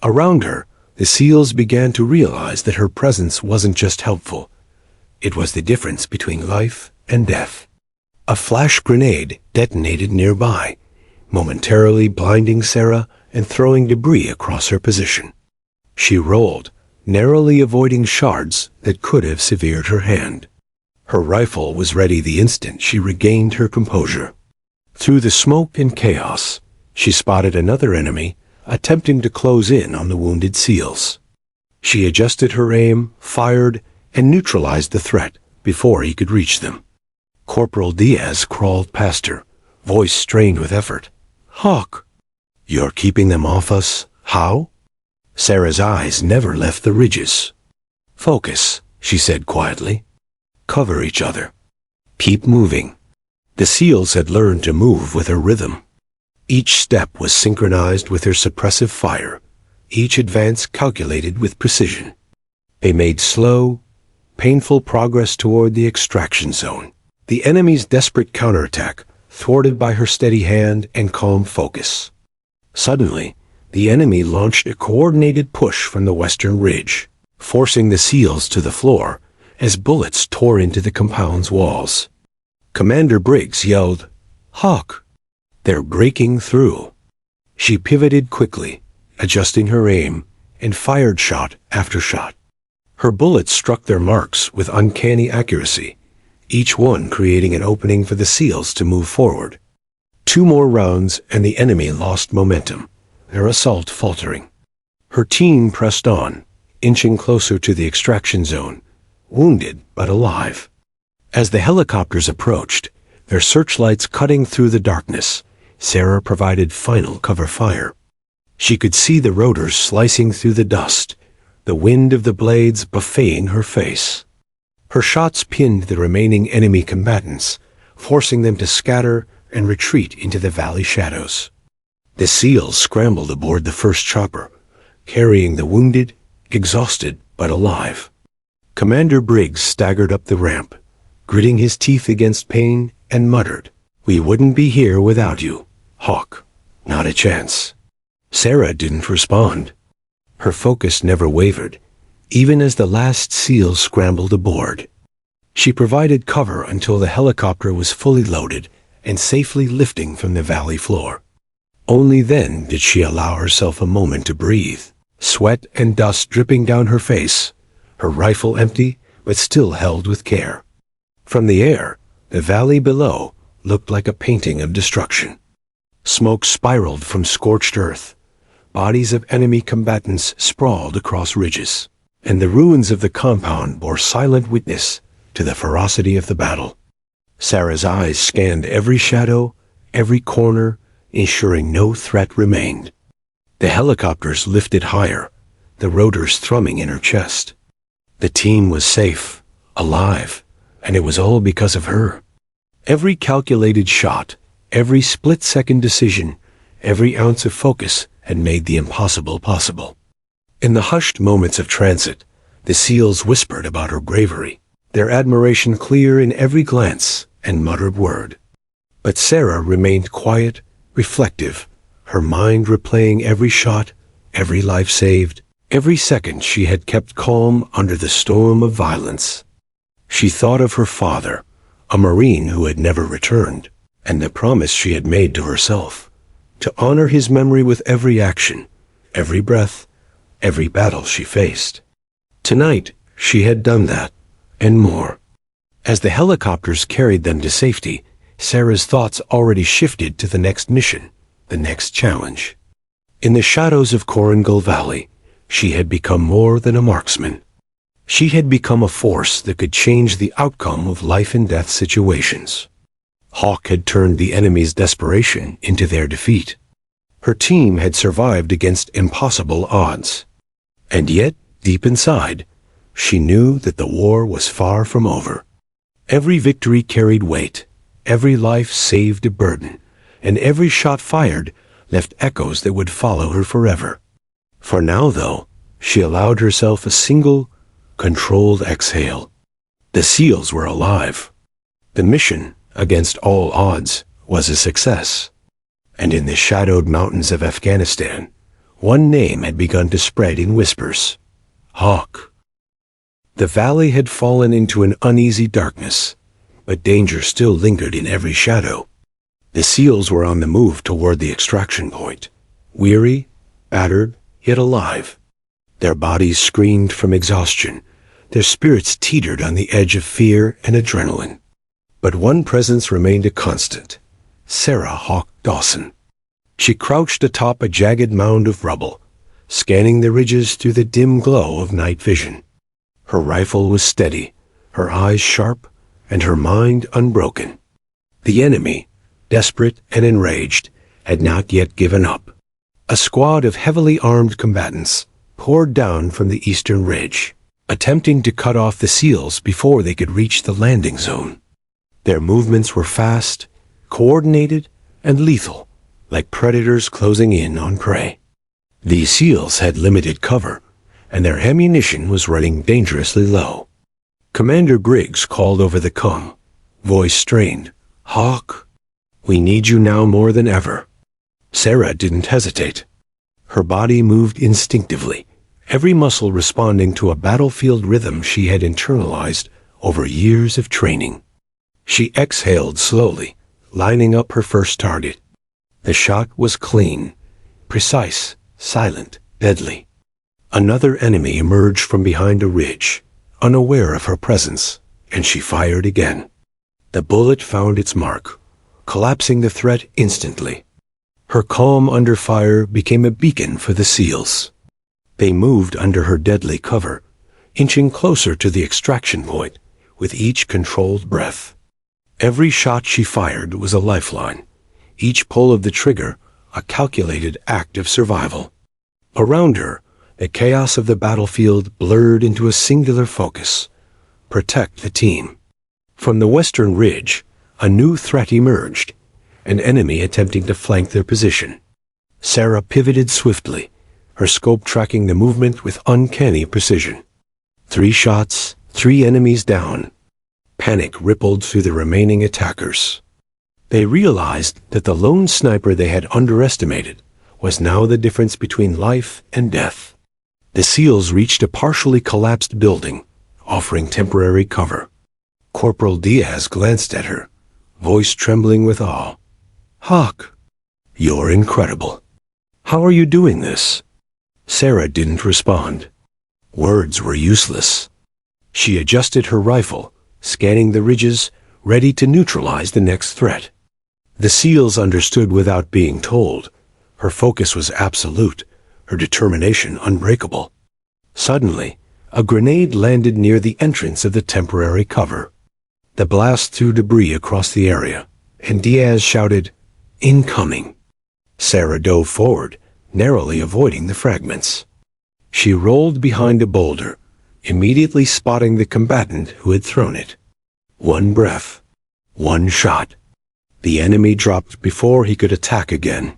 Around her, the SEALs began to realize that her presence wasn't just helpful. It was the difference between life and death. A flash grenade detonated nearby, momentarily blinding Sarah and throwing debris across her position. She rolled, narrowly avoiding shards that could have severed her hand. Her rifle was ready the instant she regained her composure. Through the smoke and chaos, she spotted another enemy attempting to close in on the wounded SEALs. She adjusted her aim, fired, and neutralized the threat before he could reach them. Corporal Diaz crawled past her, voice strained with effort. "Hawk, you're keeping them off us? How?" Sarah's eyes never left the ridges. "Focus," she said quietly. "Cover each other. Keep moving." The SEALs had learned to move with her rhythm. Each step was synchronized with her suppressive fire, each advance calculated with precision. They made slow, painful progress toward the extraction zone, the enemy's desperate counterattack thwarted by her steady hand and calm focus. Suddenly, the enemy launched a coordinated push from the western ridge, forcing the SEALs to the floor as bullets tore into the compound's walls. Commander Briggs yelled, "Hawk! They're breaking through." She pivoted quickly, adjusting her aim, and fired shot after shot. Her bullets struck their marks with uncanny accuracy, each one creating an opening for the SEALs to move forward. 2 more rounds and the enemy lost momentum, their assault faltering. Her team pressed on, inching closer to the extraction zone, wounded but alive. As the helicopters approached, their searchlights cutting through the darkness, Sarah provided final cover fire. She could see the rotors slicing through the dust, the wind of the blades buffeting her face. Her shots pinned the remaining enemy combatants, forcing them to scatter and retreat into the valley shadows. The SEALs scrambled aboard the first chopper, carrying the wounded, exhausted but alive. Commander Briggs staggered up the ramp, gritting his teeth against pain, and muttered, "We wouldn't be here without you, Hawk. Not a chance." Sarah didn't respond. Her focus never wavered, even as the last SEAL scrambled aboard. She provided cover until the helicopter was fully loaded and safely lifting from the valley floor. Only then did she allow herself a moment to breathe, sweat and dust dripping down her face, her rifle empty but still held with care. From the air, the valley below looked like a painting of destruction. Smoke spiraled from scorched earth. Bodies of enemy combatants sprawled across ridges, and the ruins of the compound bore silent witness to the ferocity of the battle. Sarah's eyes scanned every shadow, every corner, ensuring no threat remained. The helicopters lifted higher, the rotors thrumming in her chest. The team was safe, alive, and it was all because of her. Every calculated shot, every split-second decision, every ounce of focus had made the impossible possible. In the hushed moments of transit, the SEALs whispered about her bravery, their admiration clear in every glance and muttered word. But Sarah remained quiet, reflective, her mind replaying every shot, every life saved, every second she had kept calm under the storm of violence. She thought of her father, a Marine who had never returned, and the promise she had made to herself, to honor his memory with every action, every breath, every battle she faced. Tonight, she had done that, and more. As the helicopters carried them to safety, Sarah's thoughts already shifted to the next mission, the next challenge. In the shadows of Korangal Valley, she had become more than a marksman. She had become a force that could change the outcome of life-and-death situations. Hawk had turned the enemy's desperation into their defeat. Her team had survived against impossible odds. And yet, deep inside, she knew that the war was far from over. Every victory carried weight, every life saved a burden, and every shot fired left echoes that would follow her forever. For now, though, she allowed herself a single, controlled exhale. The SEALs were alive. The mission, against all odds, was a success. And in the shadowed mountains of Afghanistan, one name had begun to spread in whispers: Hawk. The valley had fallen into an uneasy darkness, but danger still lingered in every shadow. The SEALs were on the move toward the extraction point, weary, battered, yet alive. Their bodies screamed from exhaustion. Their spirits teetered on the edge of fear and adrenaline. But one presence remained a constant: Sarah Hawk Dawson. She crouched atop a jagged mound of rubble, scanning the ridges through the dim glow of night vision. Her rifle was steady, her eyes sharp, and her mind unbroken. The enemy, desperate and enraged, had not yet given up. A squad of heavily armed combatants poured down from the eastern ridge, attempting to cut off the SEALs before they could reach the landing zone. Their movements were fast, coordinated, and lethal, like predators closing in on prey. These SEALs had limited cover, and their ammunition was running dangerously low. Commander Briggs called over the comm, voice strained. "Hawk, we need you now more than ever." Sarah didn't hesitate. Her body moved instinctively, every muscle responding to a battlefield rhythm she had internalized over years of training. She exhaled slowly, lining up her first target. The shot was clean, precise, silent, deadly. Another enemy emerged from behind a ridge, unaware of her presence, and she fired again. The bullet found its mark, collapsing the threat instantly. Her calm under fire became a beacon for the SEALs. They moved under her deadly cover, inching closer to the extraction point with each controlled breath. Every shot she fired was a lifeline, each pull of the trigger a calculated act of survival. Around her, the chaos of the battlefield blurred into a singular focus: protect the team. From the western ridge, a new threat emerged, an enemy attempting to flank their position. Sarah pivoted swiftly, her scope tracking the movement with uncanny precision. 3 shots, 3 enemies down. Panic rippled through the remaining attackers. They realized that the lone sniper they had underestimated was now the difference between life and death. The SEALs reached a partially collapsed building, offering temporary cover. Corporal Diaz glanced at her, voice trembling with awe. "Hawk, you're incredible. How are you doing this?" Sarah didn't respond. Words were useless. She adjusted her rifle, scanning the ridges, ready to neutralize the next threat. The SEALs understood without being told. Her focus was absolute, her determination unbreakable. Suddenly, a grenade landed near the entrance of the temporary cover. The blast threw debris across the area, and Diaz shouted, "Incoming!" Sarah dove forward, narrowly avoiding the fragments. She rolled behind a boulder, immediately spotting the combatant who had thrown it. One breath, one shot. The enemy dropped before he could attack again.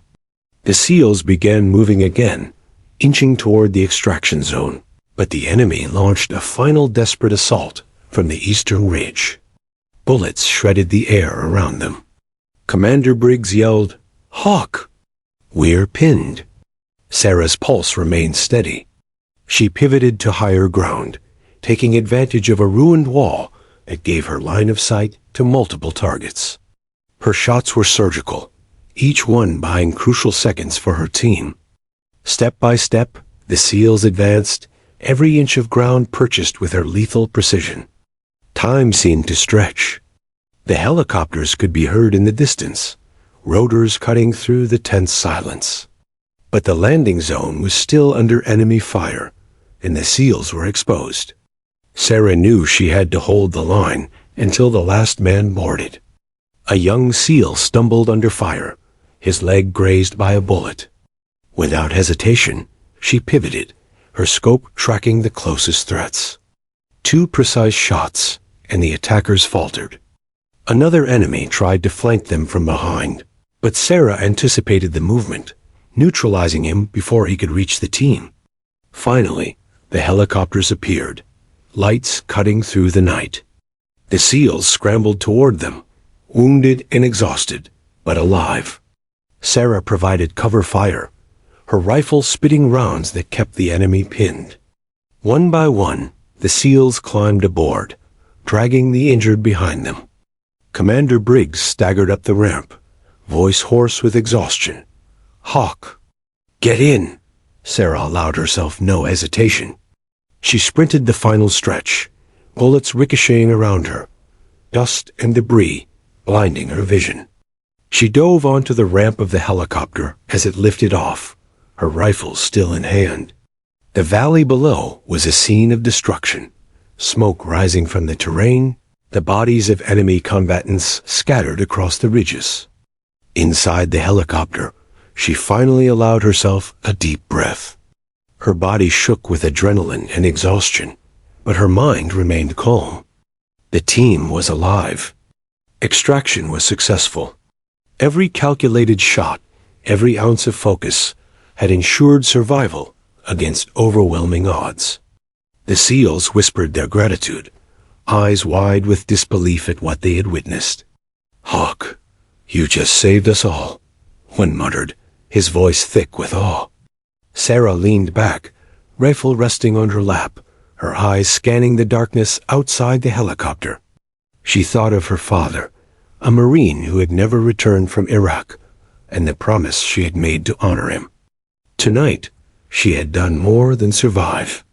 The SEALs began moving again, inching toward the extraction zone, but the enemy launched a final desperate assault from the eastern ridge. Bullets shredded the air around them. Commander Briggs yelled, "Hawk! We're pinned." Sarah's pulse remained steady. She pivoted to higher ground, taking advantage of a ruined wall that gave her line of sight to multiple targets. Her shots were surgical, each one buying crucial seconds for her team. Step by step, The SEALs advanced, every inch of ground purchased with her lethal precision. Time seemed to stretch. The helicopters could be heard in the distance, rotors cutting through the tense silence. But the landing zone was still under enemy fire, and the SEALs were exposed. Sarah knew she had to hold the line until the last man boarded. A young SEAL stumbled under fire, his leg grazed by a bullet. Without hesitation, she pivoted, her scope tracking the closest threats. 2 precise shots, and the attackers faltered. Another enemy tried to flank them from behind, but Sarah anticipated the movement, neutralizing him before he could reach the team. Finally, the helicopters appeared, lights cutting through the night. The SEALs scrambled toward them, wounded and exhausted, but alive. Sarah provided cover fire, her rifle spitting rounds that kept the enemy pinned. One by one, the SEALs climbed aboard, dragging the injured behind them. Commander Briggs staggered up the ramp, voice hoarse with exhaustion. "Hawk, get in!" Sarah allowed herself no hesitation. She sprinted the final stretch, bullets ricocheting around her, dust and debris blinding her vision. She dove onto the ramp of the helicopter as it lifted off, her rifle still in hand. The valley below was a scene of destruction, smoke rising from the terrain, the bodies of enemy combatants scattered across the ridges. Inside the helicopter, she finally allowed herself a deep breath. Her body shook with adrenaline and exhaustion, but her mind remained calm. The team was alive. Extraction was successful. Every calculated shot, every ounce of focus, had ensured survival against overwhelming odds. The SEALs whispered their gratitude, eyes wide with disbelief at what they had witnessed. "Hawk, you just saved us all," one muttered, his voice thick with awe. Sarah leaned back, rifle resting on her lap, her eyes scanning the darkness outside the helicopter. She thought of her father, a Marine who had never returned from Iraq, and the promise she had made to honor him. Tonight, she had done more than survive.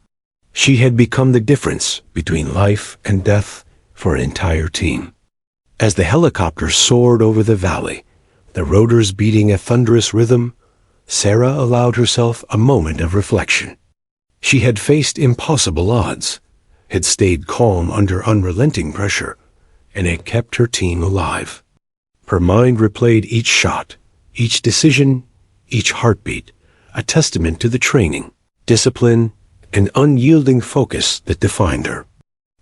She had become the difference between life and death for an entire team. As the helicopter soared over the valley, the rotors beating a thunderous rhythm, Sarah allowed herself a moment of reflection. She had faced impossible odds, had stayed calm under unrelenting pressure, and had kept her team alive. Her mind replayed each shot, each decision, each heartbeat, a testament to the training, discipline, and unyielding focus that defined her.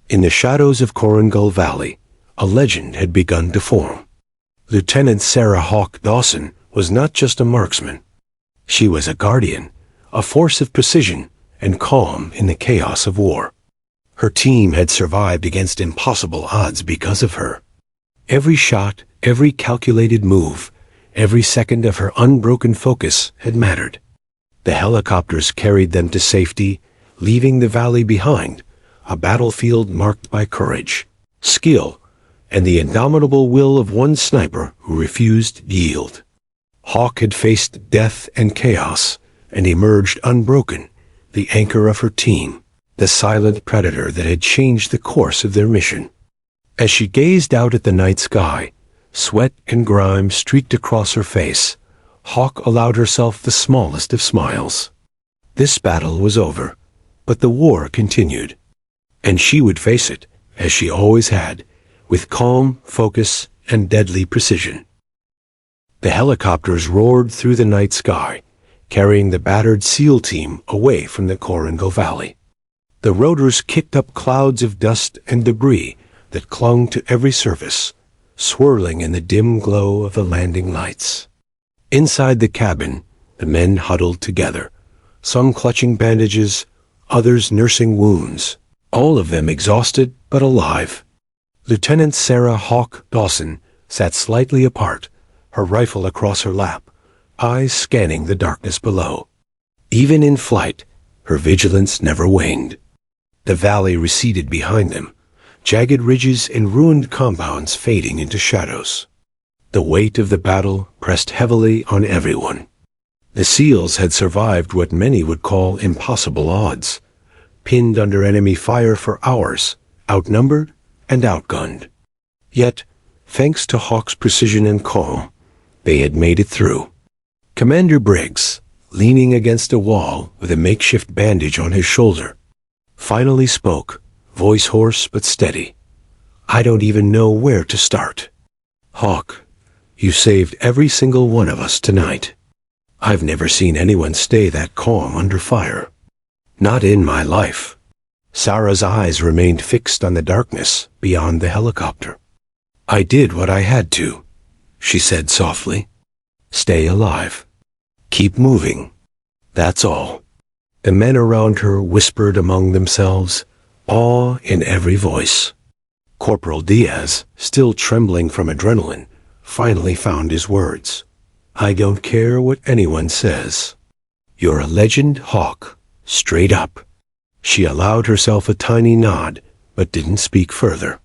In the shadows of Coincidental Valley, a legend had begun to form. Lieutenant Sarah Hawk Dawson was not just a marksman. She was a guardian, a force of precision and calm in the chaos of war. Her team had survived against impossible odds because of her. Every shot, every calculated move, every second of her unbroken focus had mattered. The helicopters carried them to safety, leaving the valley behind, a battlefield marked by courage, skill, and the indomitable will of one sniper who refused to yield. Hawk had faced death and chaos and emerged unbroken, the anchor of her team, the silent predator that had changed the course of their mission. As she gazed out at the night sky, sweat and grime streaked across her face, Hawk allowed herself the smallest of smiles. This battle was over, but the war continued, and she would face it, as she always had, with calm, focus, and deadly precision. The helicopters roared through the night sky, carrying the battered SEAL team away from the Coincidental Valley. The rotors kicked up clouds of dust and debris that clung to every surface, swirling in the dim glow of the landing lights. Inside the cabin, the men huddled together, some clutching bandages, others nursing wounds, all of them exhausted but alive. Lieutenant Sarah Hawk Dawson sat slightly apart, her rifle across her lap, eyes scanning the darkness below. Even in flight, her vigilance never waned. The valley receded behind them, jagged ridges and ruined compounds fading into shadows. The weight of the battle pressed heavily on everyone. The SEALs had survived what many would call impossible odds, pinned under enemy fire for hours, outnumbered and outgunned. Yet, thanks to Hawk's precision and calm, they had made it through. Commander Briggs, leaning against a wall with a makeshift bandage on his shoulder, finally spoke, voice hoarse but steady. "I don't even know where to start. Hawk, you saved every single one of us tonight. I've never seen anyone stay that calm under fire. Not in my life." Sarah's eyes remained fixed on the darkness beyond the helicopter. "I did what I had to," she said softly. "Stay alive. Keep moving. That's all." The men around her whispered among themselves, awe in every voice. Corporal Diaz, still trembling from adrenaline, finally found his words. "I don't care what anyone says. You're a legend, Hawk, straight up." She allowed herself a tiny nod, but didn't speak further.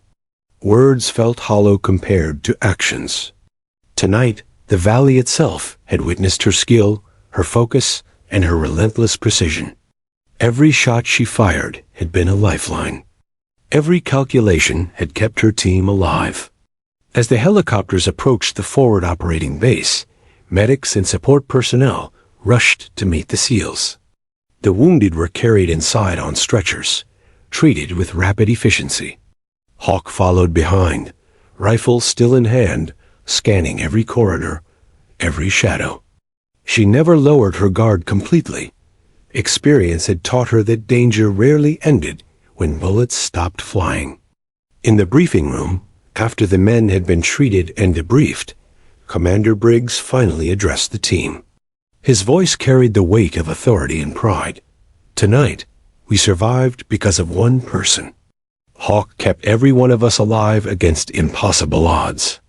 Words felt hollow compared to actions. Tonight, the valley itself had witnessed her skill, her focus, and her relentless precision. Every shot she fired had been a lifeline. Every calculation had kept her team alive. As the helicopters approached the forward operating base, medics and support personnel rushed to meet the SEALs. The wounded were carried inside on stretchers, treated with rapid efficiency. Hawk followed behind, rifle still in hand, scanning every corridor, every shadow. She never lowered her guard completely. Experience had taught her that danger rarely ended when bullets stopped flying. In the briefing room, after the men had been treated and debriefed, Commander Briggs finally addressed the team. His voice carried the weight of authority and pride. "Tonight, we survived because of one person. Hawk kept every one of us alive against impossible odds.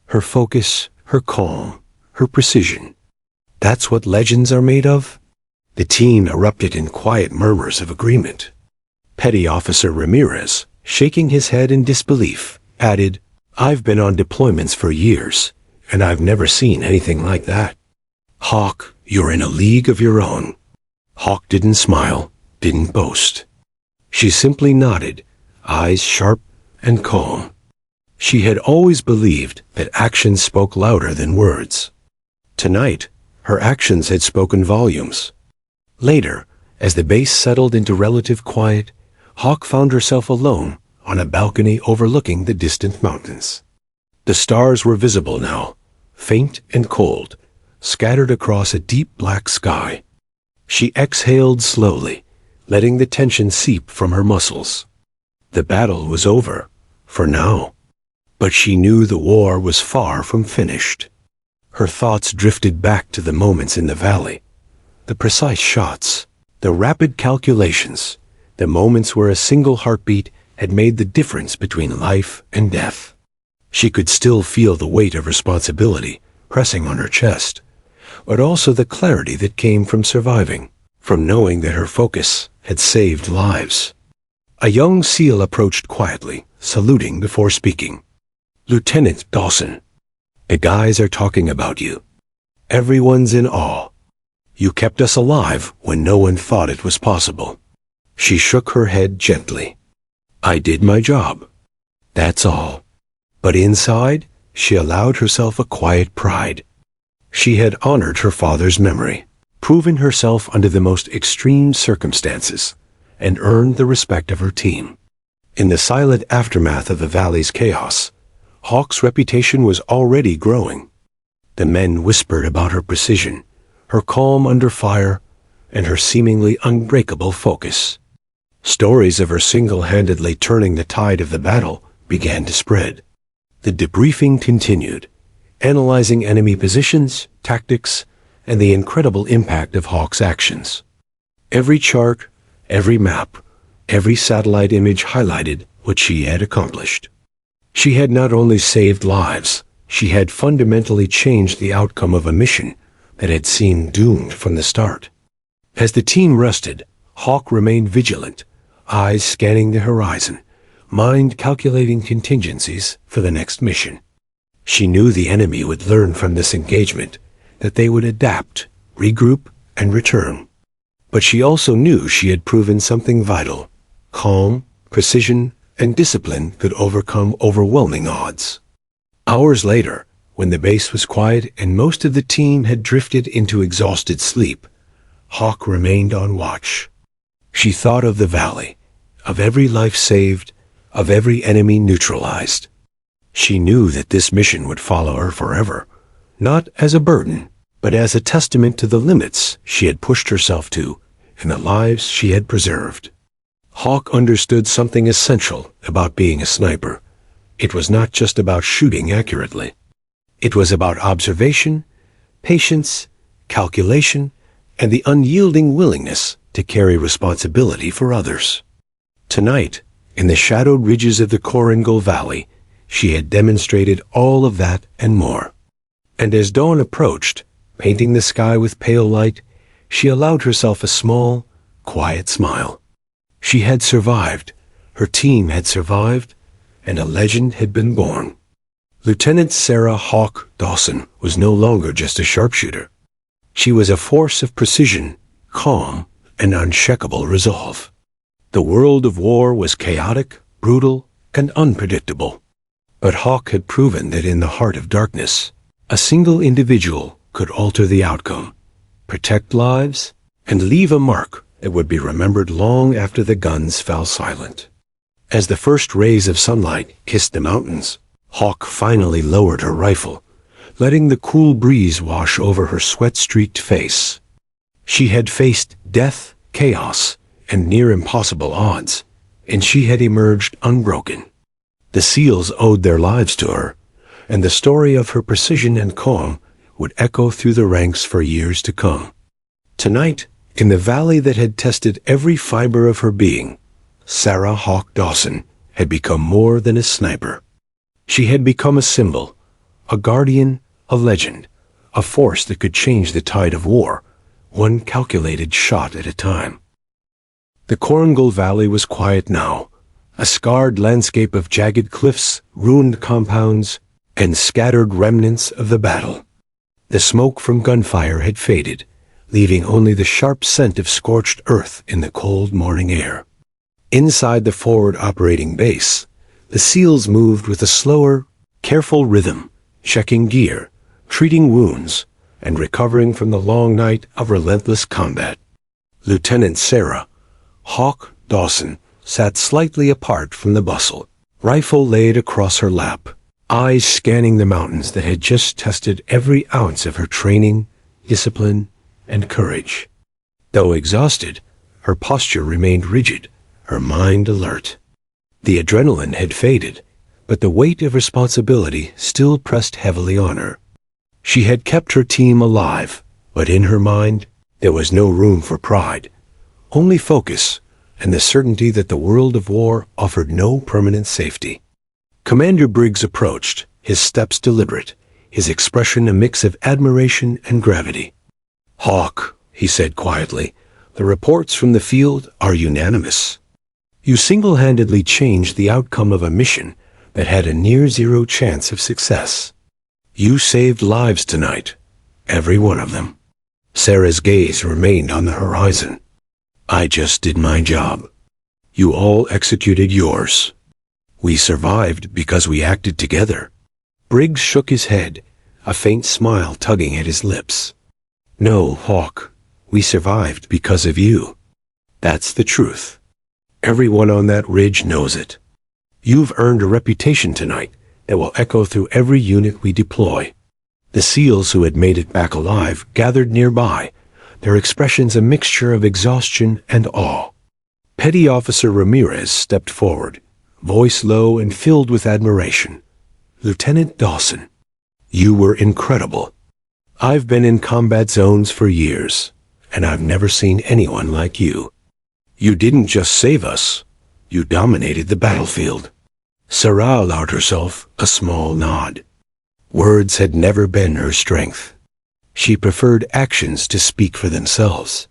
Her focus, her calm, her precision. That's what legends are made of." The team erupted in quiet murmurs of agreement. Petty Officer Ramirez, shaking his head in disbelief, added, "I've been on deployments for years, and I've never seen anything like that. Hawk, you're in a league of your own." Hawk didn't smile, didn't boast. She simply nodded, eyes sharp and calm. She had always believed that actions spoke louder than words. Tonight, her actions had spoken volumes. Later, as the base settled into relative quiet, Hawk found herself alone on a balcony overlooking the distant mountains. The stars were visible now, faint and cold, scattered across a deep black sky. She exhaled slowly, letting the tension seep from her muscles. The battle was over, for now. But she knew the war was far from finished. Her thoughts drifted back to the moments in the valley. The precise shots, the rapid calculations, the moments where a single heartbeat had made the difference between life and death. She could still feel the weight of responsibility pressing on her chest, but also the clarity that came from surviving, from knowing that her focus had saved lives. A young SEAL approached quietly, saluting before speaking. "Lieutenant Dawson, the guys are talking about you. Everyone's in awe. You kept us alive when no one thought it was possible." She shook her head gently. "I did my job. That's all." But inside, she allowed herself a quiet pride. She had honored her father's memory, proven herself under the most extreme circumstances, and earned the respect of her team. In the silent aftermath of the valley's chaos, Hawk's reputation was already growing. The men whispered about her precision, her calm under fire, and her seemingly unbreakable focus. Stories of her single-handedly turning the tide of the battle began to spread. The debriefing continued, analyzing enemy positions, tactics, and the incredible impact of Hawk's actions. Every chart, every map, every satellite image highlighted what she had accomplished. She had not only saved lives, she had fundamentally changed the outcome of a mission that had seemed doomed from the start. As the team rested, Hawk remained vigilant, eyes scanning the horizon, mind calculating contingencies for the next mission. She knew the enemy would learn from this engagement, that they would adapt, regroup, and return. But she also knew she had proven something vital. Calm, precision, and discipline could overcome overwhelming odds. Hours later, when the base was quiet and most of the team had drifted into exhausted sleep, Hawk remained on watch. She thought of the valley, of every life saved, of every enemy neutralized. She knew that this mission would follow her forever, not as a burden, but as a testament to the limits she had pushed herself to and the lives she had preserved. Hawk understood something essential about being a sniper. It was not just about shooting accurately. It was about observation, patience, calculation, and the unyielding willingness to carry responsibility for others. Tonight, in the shadowed ridges of the Coincidental Valley, she had demonstrated all of that and more. And as dawn approached, painting the sky with pale light, she allowed herself a small, quiet smile. She had survived, her team had survived, and a legend had been born. Lieutenant Sarah Hawk Dawson was no longer just a sharpshooter. She was a force of precision, calm, and unshakable resolve. The world of war was chaotic, brutal, and unpredictable. But Hawk had proven that in the heart of darkness, a single individual could alter the outcome, protect lives, and leave a mark that would be remembered long after the guns fell silent. As the first rays of sunlight kissed the mountains, Hawk finally lowered her rifle, letting the cool breeze wash over her sweat-streaked face. She had faced death, chaos, and near impossible odds, and she had emerged unbroken. The SEALs owed their lives to her, and the story of her precision and calm would echo through the ranks for years to come. Tonight, in the valley that had tested every fiber of her being, Sarah Hawk Dawson had become more than a sniper. She had become a symbol, a guardian, a legend, a force that could change the tide of war, one calculated shot at a time. The Coincidental Valley was quiet now, a scarred landscape of jagged cliffs, ruined compounds, and scattered remnants of the battle. The smoke from gunfire had faded, leaving only the sharp scent of scorched earth in the cold morning air. Inside the forward operating base, the SEALs moved with a slower, careful rhythm, checking gear, treating wounds, and recovering from the long night of relentless combat. Lieutenant Sarah Hawk Dawson sat slightly apart from the bustle, rifle laid across her lap, eyes scanning the mountains that had just tested every ounce of her training, discipline, and courage. Though exhausted, her posture remained rigid, her mind alert. The adrenaline had faded, but the weight of responsibility still pressed heavily on her. She had kept her team alive, but in her mind, there was no room for pride, only focus and the certainty that the world of war offered no permanent safety. Commander Briggs approached, his steps deliberate, his expression a mix of admiration and gravity. "Hawk," he said quietly, "the reports from the field are unanimous. You single-handedly changed the outcome of a mission that had a near-zero chance of success. You saved lives tonight, every one of them." Sarah's gaze remained on the horizon. "I just did my job. You all executed yours. We survived because we acted together." Briggs shook his head, a faint smile tugging at his lips. "No, Hawk, we survived because of you. That's the truth. Everyone on that ridge knows it. You've earned a reputation tonight that will echo through every unit we deploy." The SEALs who had made it back alive gathered nearby, their expressions a mixture of exhaustion and awe. Petty Officer Ramirez stepped forward, voice low and filled with admiration. "Lieutenant Dawson, you were incredible. I've been in combat zones for years, and I've never seen anyone like you. You didn't just save us, you dominated the battlefield." Sarah allowed herself a small nod. Words had never been her strength. She preferred actions to speak for themselves.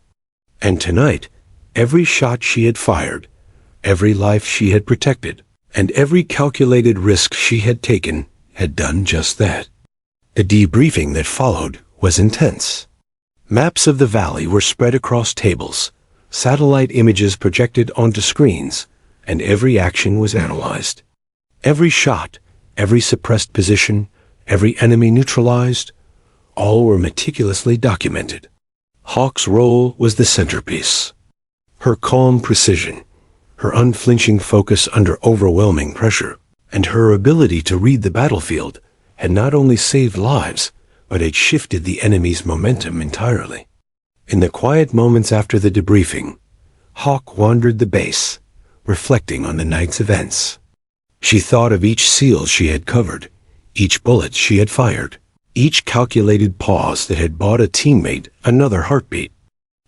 And tonight, every shot she had fired, every life she had protected, and every calculated risk she had taken had done just that. The debriefing that followed was intense. Maps of the valley were spread across tables, satellite images projected onto screens, and every action was analyzed. Every shot, every suppressed position, every enemy neutralized, all were meticulously documented. Hawk's role was the centerpiece. Her calm precision, her unflinching focus under overwhelming pressure, and her ability to read the battlefield had not only saved lives, but had shifted the enemy's momentum entirely. In the quiet moments after the debriefing, Hawk wandered the base, reflecting on the night's events. She thought of each SEAL she had covered, each bullet she had fired, each calculated pause that had bought a teammate another heartbeat.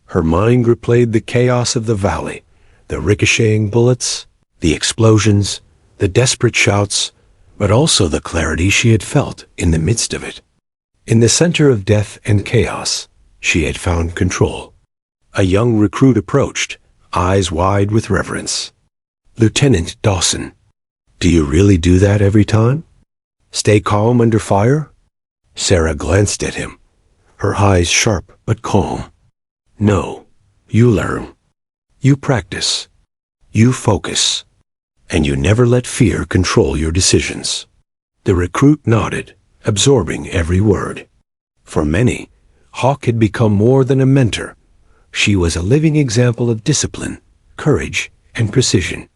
Her mind replayed the chaos of the valley, the ricocheting bullets, the explosions, the desperate shouts, but also the clarity she had felt in the midst of it. In the center of death and chaos, she had found control. A young recruit approached, eyes wide with reverence. "Lieutenant Dawson, do you really do that every time? Stay calm under fire?" Sarah glanced at him, her eyes sharp but calm. "No, you learn. You practice. You focus. And you never let fear control your decisions." The recruit nodded, absorbing every word. For many, Hawk had become more than a mentor. She was a living example of discipline, courage, and precision.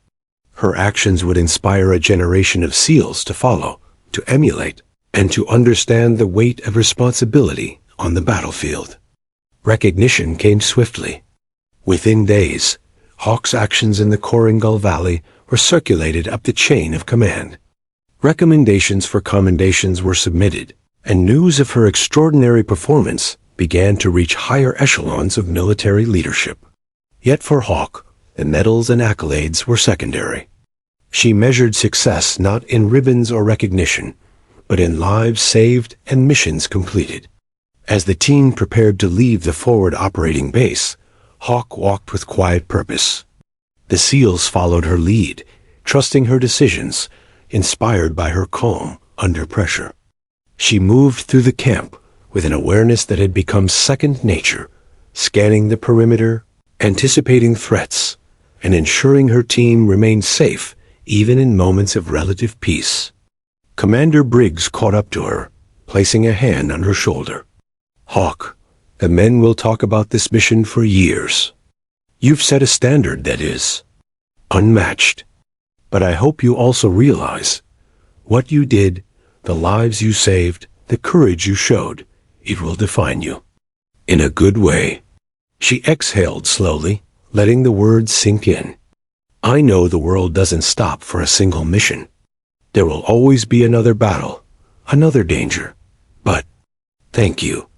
Her actions would inspire a generation of SEALs to follow, to emulate, and to understand the weight of responsibility on the battlefield. Recognition came swiftly. Within days, Hawk's actions in the Coincidental Valley were circulated up the chain of command. Recommendations for commendations were submitted, and news of her extraordinary performance began to reach higher echelons of military leadership. Yet for Hawk, the medals and accolades were secondary. She measured success not in ribbons or recognition, but in lives saved and missions completed. As the team prepared to leave the forward operating base, Hawk walked with quiet purpose. The SEALs followed her lead, trusting her decisions, inspired by her calm under pressure. She moved through the camp with an awareness that had become second nature, scanning the perimeter, anticipating threats, and ensuring her team remained safe even in moments of relative peace. Commander Briggs caught up to her, placing a hand on her shoulder. "Hawk, the men will talk about this mission for years. You've set a standard that is unmatched. But I hope you also realize what you did, the lives you saved, the courage you showed, it will define you. In a good way." She exhaled slowly, letting the words sink in. "I know the world doesn't stop for a single mission. There will always be another battle, another danger. But thank you."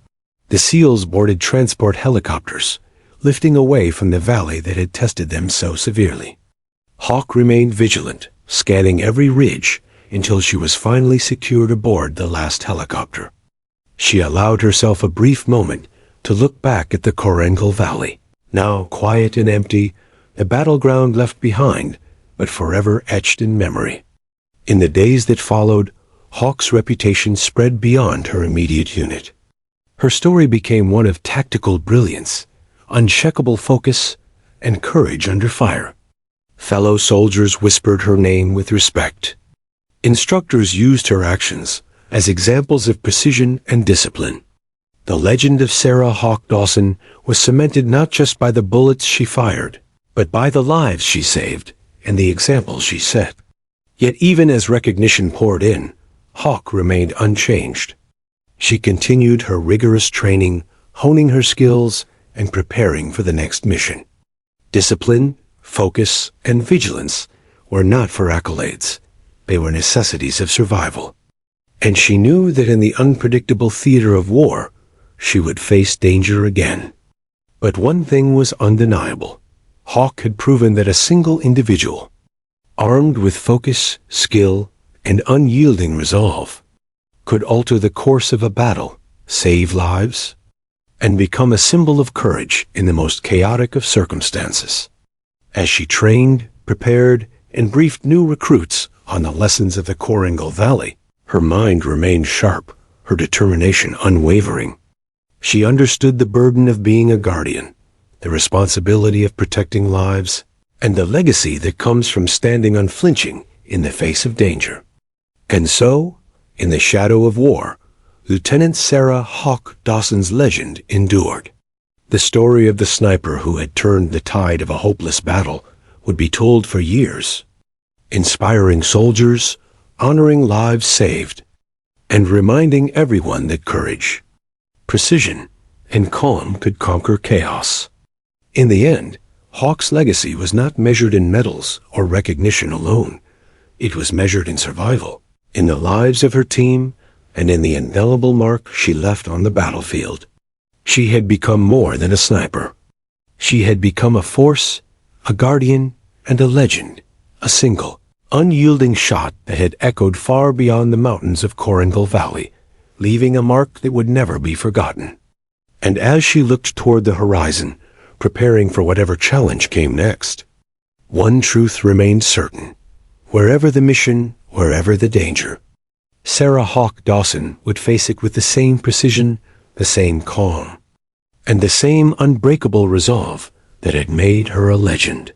The SEALs boarded transport helicopters, lifting away from the valley that had tested them so severely. Hawk remained vigilant, scanning every ridge until she was finally secured aboard the last helicopter. She allowed herself a brief moment to look back at the Coincidental Valley, now quiet and empty, a battleground left behind, but forever etched in memory. In the days that followed, Hawk's reputation spread beyond her immediate unit. Her story became one of tactical brilliance, unshakable focus, and courage under fire. Fellow soldiers whispered her name with respect. Instructors used her actions as examples of precision and discipline. The legend of Sarah Hawk Dawson was cemented not just by the bullets she fired, but by the lives she saved and the example she set. Yet even as recognition poured in, Hawk remained unchanged. She continued her rigorous training, honing her skills and preparing for the next mission. Discipline, focus, and vigilance were not for accolades. They were necessities of survival. And she knew that in the unpredictable theater of war, she would face danger again. But one thing was undeniable. Hawk had proven that a single individual, armed with focus, skill, and unyielding resolve, could alter the course of a battle, save lives, and become a symbol of courage in the most chaotic of circumstances. As she trained, prepared, and briefed new recruits on the lessons of the Coincidental Valley, her mind remained sharp, her determination unwavering. She understood the burden of being a guardian, the responsibility of protecting lives, and the legacy that comes from standing unflinching in the face of danger. And so, in the shadow of war, Lieutenant Sarah Hawk Dawson's legend endured. The story of the sniper who had turned the tide of a hopeless battle would be told for years, inspiring soldiers, honoring lives saved, and reminding everyone that courage, precision, and calm could conquer chaos. In the end, Hawk's legacy was not measured in medals or recognition alone. It was measured in survival, in the lives of her team, and in the indelible mark she left on the battlefield. She had become more than a sniper. She had become a force, a guardian, and a legend, a single, unyielding shot that had echoed far beyond the mountains of Coincidental Valley, leaving a mark that would never be forgotten. And as she looked toward the horizon, preparing for whatever challenge came next, one truth remained certain. Wherever the mission, wherever the danger, Sarah Hawk Dawson would face it with the same precision, the same calm, and the same unbreakable resolve that had made her a legend.